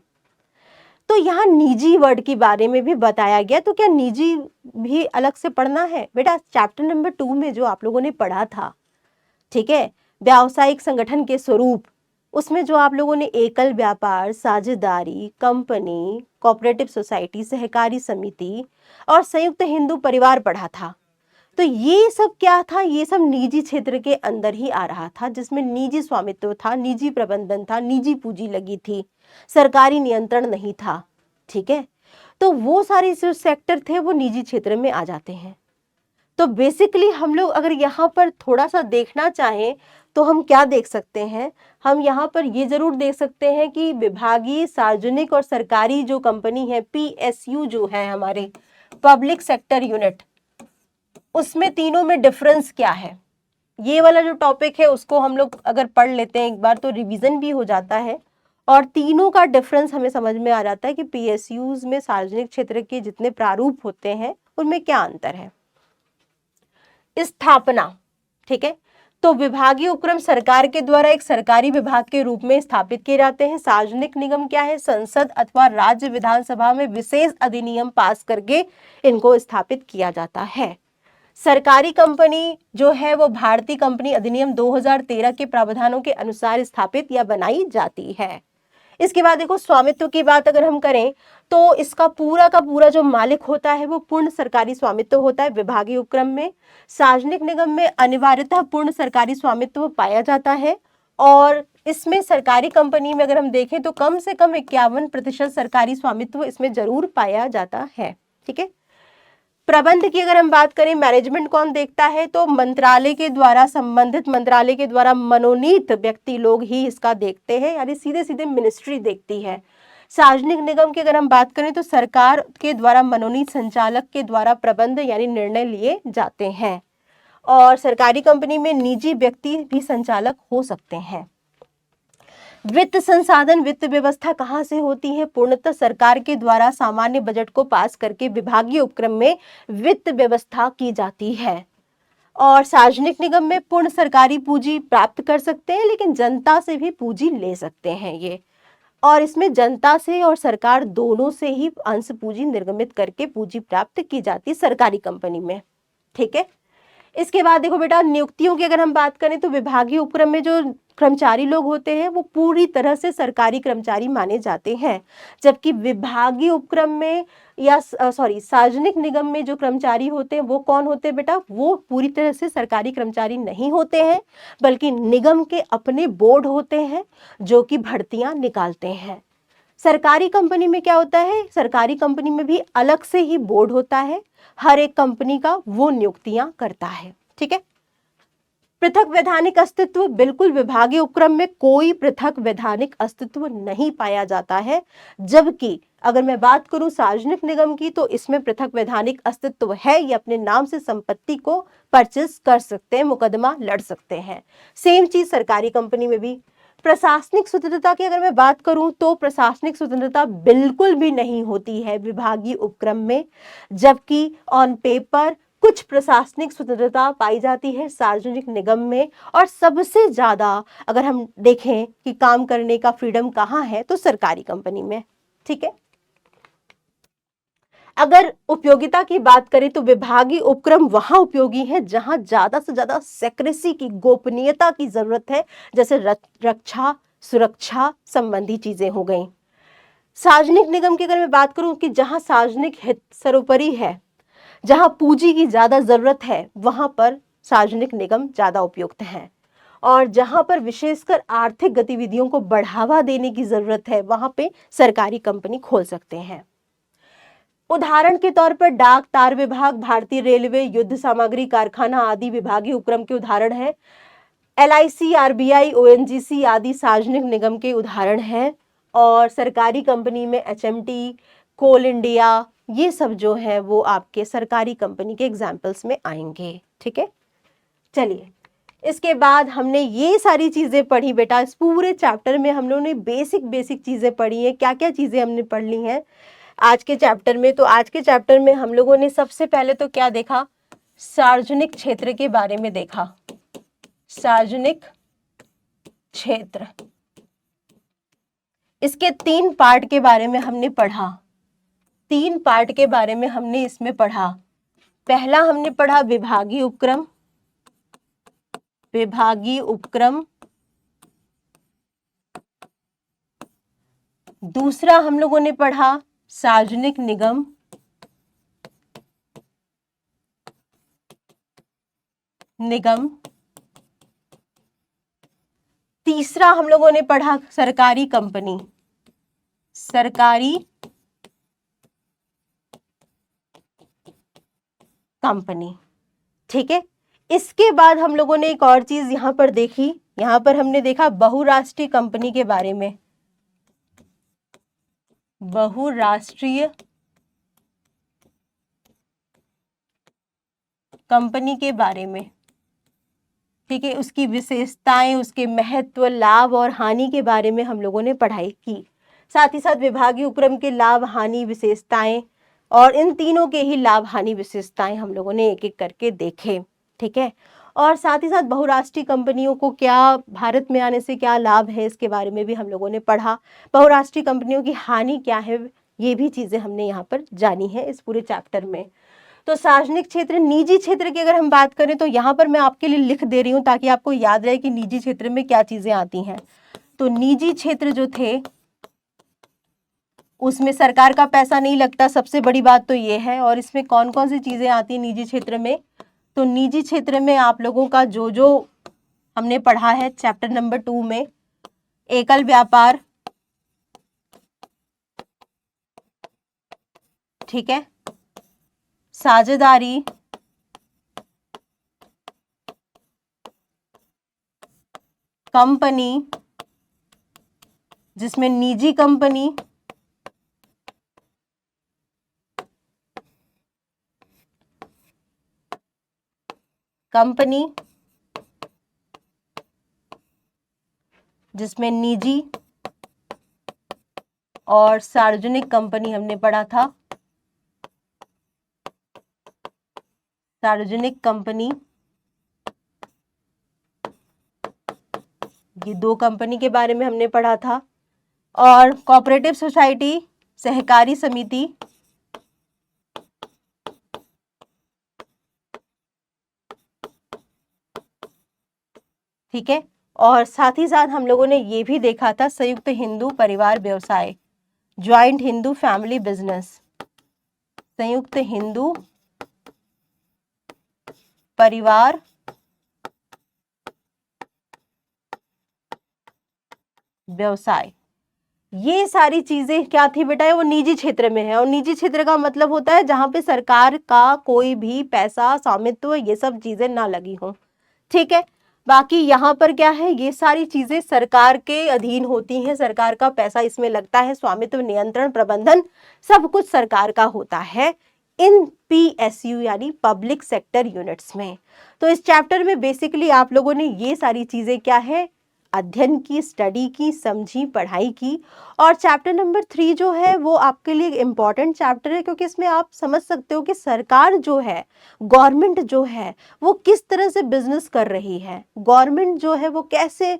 तो यहाँ निजी वर्ड के बारे में भी बताया गया। तो क्या निजी भी अलग से पढ़ना है बेटा? चैप्टर नंबर 2 में जो आप लोगों ने पढ़ा था, ठीक है, व्यावसायिक संगठन के स्वरूप, उसमें जो आप लोगों ने एकल व्यापार, साझेदारी, कंपनी, कोऑपरेटिव सोसाइटी, सहकारी समिति और संयुक्त हिंदू परिवार पढ़ा था। तो ये सब क्या था? ये सब निजी क्षेत्र के अंदर ही आ रहा था, जिसमें निजी स्वामित्व था, निजी प्रबंधन था, निजी पूंजी लगी थी, सरकारी नियंत्रण नहीं था, ठीक है। तो वो सारे जो सेक्टर थे वो निजी क्षेत्र में आ जाते हैं। तो बेसिकली हम लोग अगर यहाँ पर थोड़ा सा देखना चाहें तो हम क्या देख सकते हैं? हम यहाँ पर ये जरूर देख सकते हैं कि विभागीय, सार्वजनिक और सरकारी जो कंपनी है, पीएसयू जो है हमारे पब्लिक सेक्टर यूनिट, उसमें तीनों में डिफरेंस क्या है? ये वाला जो टॉपिक है उसको हम लोग अगर पढ़ लेते हैं एक बार तो रिवीजन भी हो जाता है, और तीनों का डिफरेंस हमें समझ में आ जाता है कि पीएसयूज में सार्वजनिक क्षेत्र के जितने प्रारूप होते हैं उनमें क्या अंतर है। स्थापना, ठीक है, तो तो विभागीय उपक्रम सरकार के द्वारा एक सरकारी विभाग के रूप में स्थापित किए जाते हैं। सार्वजनिक निगम क्या है? संसद अथवा राज्य विधानसभा में विशेष अधिनियम पास करके इनको स्थापित किया जाता है। सरकारी कंपनी जो है वो भारतीय कंपनी अधिनियम 2013 के प्रावधानों के अनुसार स्थापित या बनाई जाती है। इसके बाद देखो, स्वामित्व की बात अगर हम करें तो इसका पूरा का पूरा जो मालिक होता है वो पूर्ण सरकारी स्वामित्व होता है विभागीय उपक्रम में। सार्वजनिक निगम में अनिवार्यतः पूर्ण सरकारी स्वामित्व पाया जाता है और इसमें सरकारी कंपनी में अगर हम देखें तो कम से कम 51% सरकारी स्वामित्व इसमें जरूर पाया जाता है। ठीक है, प्रबंध की अगर हम बात करें, मैनेजमेंट कौन देखता है? तो मंत्रालय के द्वारा, संबंधित मंत्रालय के द्वारा मनोनीत व्यक्ति लोग ही इसका देखते हैं, यानी सीधे सीधे मिनिस्ट्री देखती है। सार्वजनिक निगम की अगर हम बात करें तो सरकार के द्वारा मनोनीत संचालक के द्वारा प्रबंध यानी निर्णय लिए जाते हैं और सरकारी कंपनी में निजी व्यक्ति भी संचालक हो सकते हैं। वित्त संसाधन, वित्त व्यवस्था कहाँ से होती है? पूर्णतः सरकार के द्वारा सामान्य बजट को पास करके विभागीय उपक्रम में वित्त व्यवस्था की जाती है। और सार्वजनिक निगम में पूर्ण सरकारी पूंजी प्राप्त कर सकते हैं, लेकिन जनता से भी पूंजी ले सकते हैं ये, और इसमें जनता से और सरकार दोनों से ही अंश पूंजी निर्गमित करके पूंजी प्राप्त की जाती है सरकारी कंपनी में। ठीक है, इसके बाद देखो बेटा, नियुक्तियों की अगर हम बात करें तो विभागीय उपक्रम में जो कर्मचारी लोग होते हैं वो पूरी तरह से सरकारी कर्मचारी माने जाते हैं, जबकि विभागीय उपक्रम में या सार्वजनिक निगम में जो कर्मचारी होते हैं वो कौन होते हैं बेटा? वो पूरी तरह से सरकारी कर्मचारी नहीं होते हैं, बल्कि निगम के अपने बोर्ड होते हैं जो कि भर्तियां निकालते हैं। सरकारी कंपनी में क्या होता है? सरकारी कंपनी में भी अलग से ही बोर्ड होता है, हर एक कंपनी का वो नियुक्तियां करता है। ठीक है, पृथक वैधानिक अस्तित्व, बिल्कुल विभागीय उपक्रम में कोई पृथक वैधानिक अस्तित्व नहीं पाया जाता है, जबकि अगर मैं बात करूं सार्वजनिक निगम की तो इसमें पृथक वैधानिक अस्तित्व है। ये अपने नाम से संपत्ति को परचेज कर सकते हैं, मुकदमा लड़ सकते हैं। सेम चीज सरकारी कंपनी में भी। प्रशासनिक स्वतंत्रता की अगर मैं बात करूं तो प्रशासनिक स्वतंत्रता बिल्कुल भी नहीं होती है विभागीय उपक्रम में, जबकि ऑन पेपर कुछ प्रशासनिक स्वतंत्रता पाई जाती है सार्वजनिक निगम में। और सबसे ज्यादा अगर हम देखें कि काम करने का फ्रीडम कहाँ है तो सरकारी कंपनी में। ठीक है, अगर उपयोगिता की बात करें तो विभागीय उपक्रम वहां उपयोगी है जहां ज्यादा से ज्यादा सेक्रेसी की, गोपनीयता की जरूरत है, जैसे रक्षा सुरक्षा संबंधी चीजें हो गई। सार्वजनिक निगम की अगर मैं बात करूं कि जहां सार्वजनिक हित सर्वोपरि है, जहां पूंजी की ज्यादा जरूरत है, वहां पर सार्वजनिक निगम ज्यादा उपयुक्त है, और जहां पर विशेषकर आर्थिक गतिविधियों को बढ़ावा देने की जरूरत है वहां पे सरकारी कंपनी खोल सकते हैं। उदाहरण के तौर पर डाक, तार विभाग, भारतीय रेलवे, युद्ध सामग्री कारखाना आदि विभागीय उपक्रम के उदाहरण हैं। LIC, RBI, ONGC आदि सार्वजनिक निगम के उदाहरण हैं। और सरकारी कंपनी में HMT, कोल इंडिया, ये सब जो है वो आपके सरकारी कंपनी के एग्जाम्पल्स में आएंगे। ठीक है, चलिए इसके बाद हमने ये सारी चीजें पढ़ी बेटा। इस पूरे चैप्टर में हम लोगों ने बेसिक चीजें पढ़ी हैं। क्या क्या चीजें हमने पढ़ ली हैं आज के चैप्टर में? तो आज के चैप्टर में हम लोगों ने सबसे पहले तो क्या देखा? सार्वजनिक क्षेत्र के बारे में देखा। सार्वजनिक क्षेत्र, इसके 3 पार्ट के बारे में हमने पढ़ा। 3 पार्ट के बारे में हमने इसमें पढ़ा। पहला हमने पढ़ा विभागीय उपक्रम, विभागीय उपक्रम। दूसरा हम लोगों ने पढ़ा सार्वजनिक निगम, तीसरा हम लोगों ने पढ़ा सरकारी कंपनी, सरकारी कंपनी। ठीक है, इसके बाद हम लोगों ने एक और चीज यहां पर देखी। यहां पर हमने देखा बहुराष्ट्रीय कंपनी के बारे में, बहुराष्ट्रीय कंपनी के बारे में। ठीक है, उसकी विशेषताएं, उसके महत्व, लाभ और हानि के बारे में हम लोगों ने पढ़ाई की। साथ ही साथ विभागीय उपक्रम के लाभ, हानि, विशेषताएं, और इन तीनों के ही लाभ, हानि, विशेषताएं हम लोगों ने एक एक करके देखे। ठीक है, और साथ ही साथ बहुराष्ट्रीय कंपनियों को क्या भारत में आने से क्या लाभ है, इसके बारे में भी हम लोगों ने पढ़ा। बहुराष्ट्रीय कंपनियों की हानि क्या है, ये भी चीज़ें हमने यहाँ पर जानी है इस पूरे चैप्टर में। तो सार्वजनिक क्षेत्र, निजी क्षेत्र की अगर हम बात करें तो यहाँ पर मैं आपके लिए लिख दे रही हूँ ताकि आपको याद रहे कि निजी क्षेत्र में क्या चीज़ें आती हैं। तो निजी क्षेत्र जो थे उसमें सरकार का पैसा नहीं लगता, सबसे बड़ी बात तो ये है। और इसमें कौन कौन सी चीज़ें आती हैं निजी क्षेत्र में, तो निजी क्षेत्र में आप लोगों का जो जो हमने पढ़ा है चैप्टर नंबर 2 में, एकल व्यापार, ठीक है, साझेदारी, कंपनी जिसमें निजी कंपनी, कंपनी जिसमें निजी और सार्वजनिक कंपनी हमने पढ़ा था। सार्वजनिक कंपनी, ये 2 कंपनी के बारे में हमने पढ़ा था। और कोऑपरेटिव सोसाइटी, सहकारी समिति, ठीक है। और साथ ही साथ हम लोगों ने ये भी देखा था संयुक्त हिंदू परिवार व्यवसाय, ज्वाइंट हिंदू फैमिली बिजनेस, संयुक्त हिंदू परिवार व्यवसाय। ये सारी चीजें क्या थी बेटा, वो निजी क्षेत्र में है। और निजी क्षेत्र का मतलब होता है जहां पे सरकार का कोई भी पैसा, स्वामित्व, ये सब चीजें ना लगी हो, ठीक है। बाकी यहाँ पर क्या है, ये सारी चीजें सरकार के अधीन होती हैं, सरकार का पैसा इसमें लगता है, स्वामित्व, नियंत्रण, प्रबंधन सब कुछ सरकार का होता है इन PSU यानी पब्लिक सेक्टर यूनिट्स में। तो इस चैप्टर में बेसिकली आप लोगों ने ये सारी चीजें क्या है, अध्ययन की, स्टडी की, समझी, पढ़ाई की। और चैप्टर नंबर 3 जो है वो आपके लिए इम्पॉर्टेंट चैप्टर है, क्योंकि इसमें आप समझ सकते हो कि सरकार जो है, गवर्नमेंट जो है, वो किस तरह से बिजनेस कर रही है, गवर्नमेंट जो है वो कैसे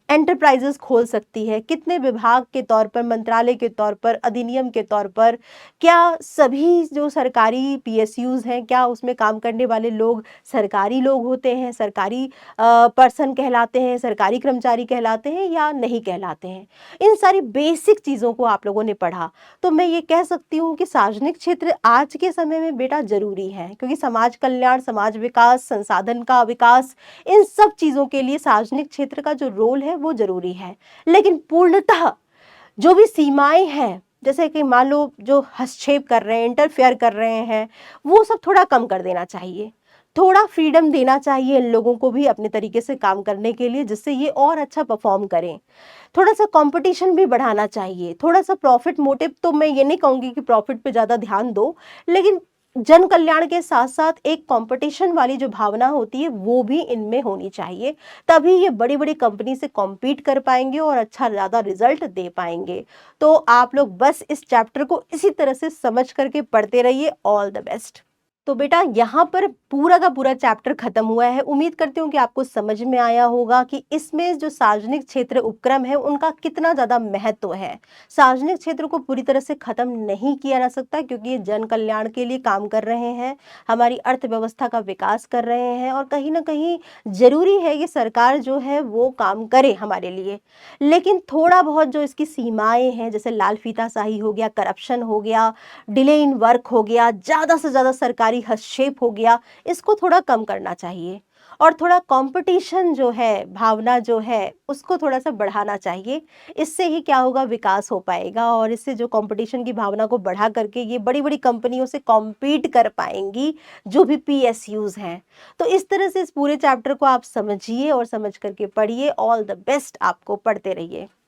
एंटरप्राइजेस खोल सकती है, कितने विभाग के तौर पर, मंत्रालय के तौर पर, अधिनियम के तौर पर, क्या सभी जो सरकारी PSUs हैं, क्या उसमें काम करने वाले लोग सरकारी लोग होते हैं, सरकारी पर्सन कहलाते हैं, सरकारी कर्मचारी कहलाते हैं या नहीं कहलाते हैं। इन सारी बेसिक चीज़ों को आप लोगों ने पढ़ा। तो मैं ये कह सकती हूँ कि सार्वजनिक क्षेत्र आज के समय में बेटा जरूरी है, क्योंकि समाज कल्याण, समाज विकास, संसाधन का विकास, इन सब चीज़ों के लिए सार्वजनिक क्षेत्र का जो रोल है वो जरूरी है। लेकिन पूर्णतः जो भी सीमाएं हैं, जैसे कि मान लो जो हस्तक्षेप कर रहे हैं, इंटरफेयर कर रहे हैं, वो सब थोड़ा कम कर देना चाहिए। थोड़ा फ्रीडम देना चाहिए इन लोगों को भी अपने तरीके से काम करने के लिए, जिससे ये और अच्छा परफॉर्म करें। थोड़ा सा कंपटीशन भी बढ़ाना चाहिए, थोड़ा सा प्रॉफिट मोटिव, तो मैं ये नहीं कहूँगी कि प्रॉफिट पे ज़्यादा ध्यान दो, लेकिन जन कल्याण के साथ साथ एक कंपटीशन वाली जो भावना होती है वो भी इनमें होनी चाहिए। तभी ये बड़ी बड़ी कंपनी से कॉम्पीट कर पाएंगे और अच्छा ज़्यादा रिजल्ट दे पाएंगे। तो आप लोग बस इस चैप्टर को इसी तरह से समझ करके पढ़ते रहिए। All the best. तो बेटा यहाँ पर पूरा का पूरा चैप्टर खत्म हुआ है। उम्मीद करती हूँ कि आपको समझ में आया होगा कि इसमें जो सार्वजनिक क्षेत्र उपक्रम है उनका कितना ज़्यादा महत्व है। सार्वजनिक क्षेत्र को पूरी तरह से खत्म नहीं किया जा सकता, क्योंकि ये जन कल्याण के लिए काम कर रहे हैं, हमारी अर्थव्यवस्था का विकास कर रहे हैं, और कहीं ना कहीं जरूरी है कि सरकार जो है वो काम करे हमारे लिए। लेकिन थोड़ा बहुत जो इसकी सीमाएं हैं, जैसे लाल फीताशाही हो गया, करप्शन हो गया, डिले इन वर्क हो गया, ज़्यादा से ज़्यादा सरकारी हस्तक्षेप हो गया, इसको थोड़ा कम करना चाहिए। और थोड़ा कंपटीशन जो है, भावना जो है, उसको थोड़ा सा बढ़ाना चाहिए। इससे ही क्या होगा, विकास हो पाएगा, और इससे जो कंपटीशन की भावना को बढ़ा करके ये बड़ी बड़ी कंपनियों से कॉम्पीट कर पाएंगी जो भी PSUs हैं। तो इस तरह से इस पूरे चैप्टर को आप समझिए और समझ करके पढ़िए। ऑल द बेस्ट, आपको पढ़ते रहिए।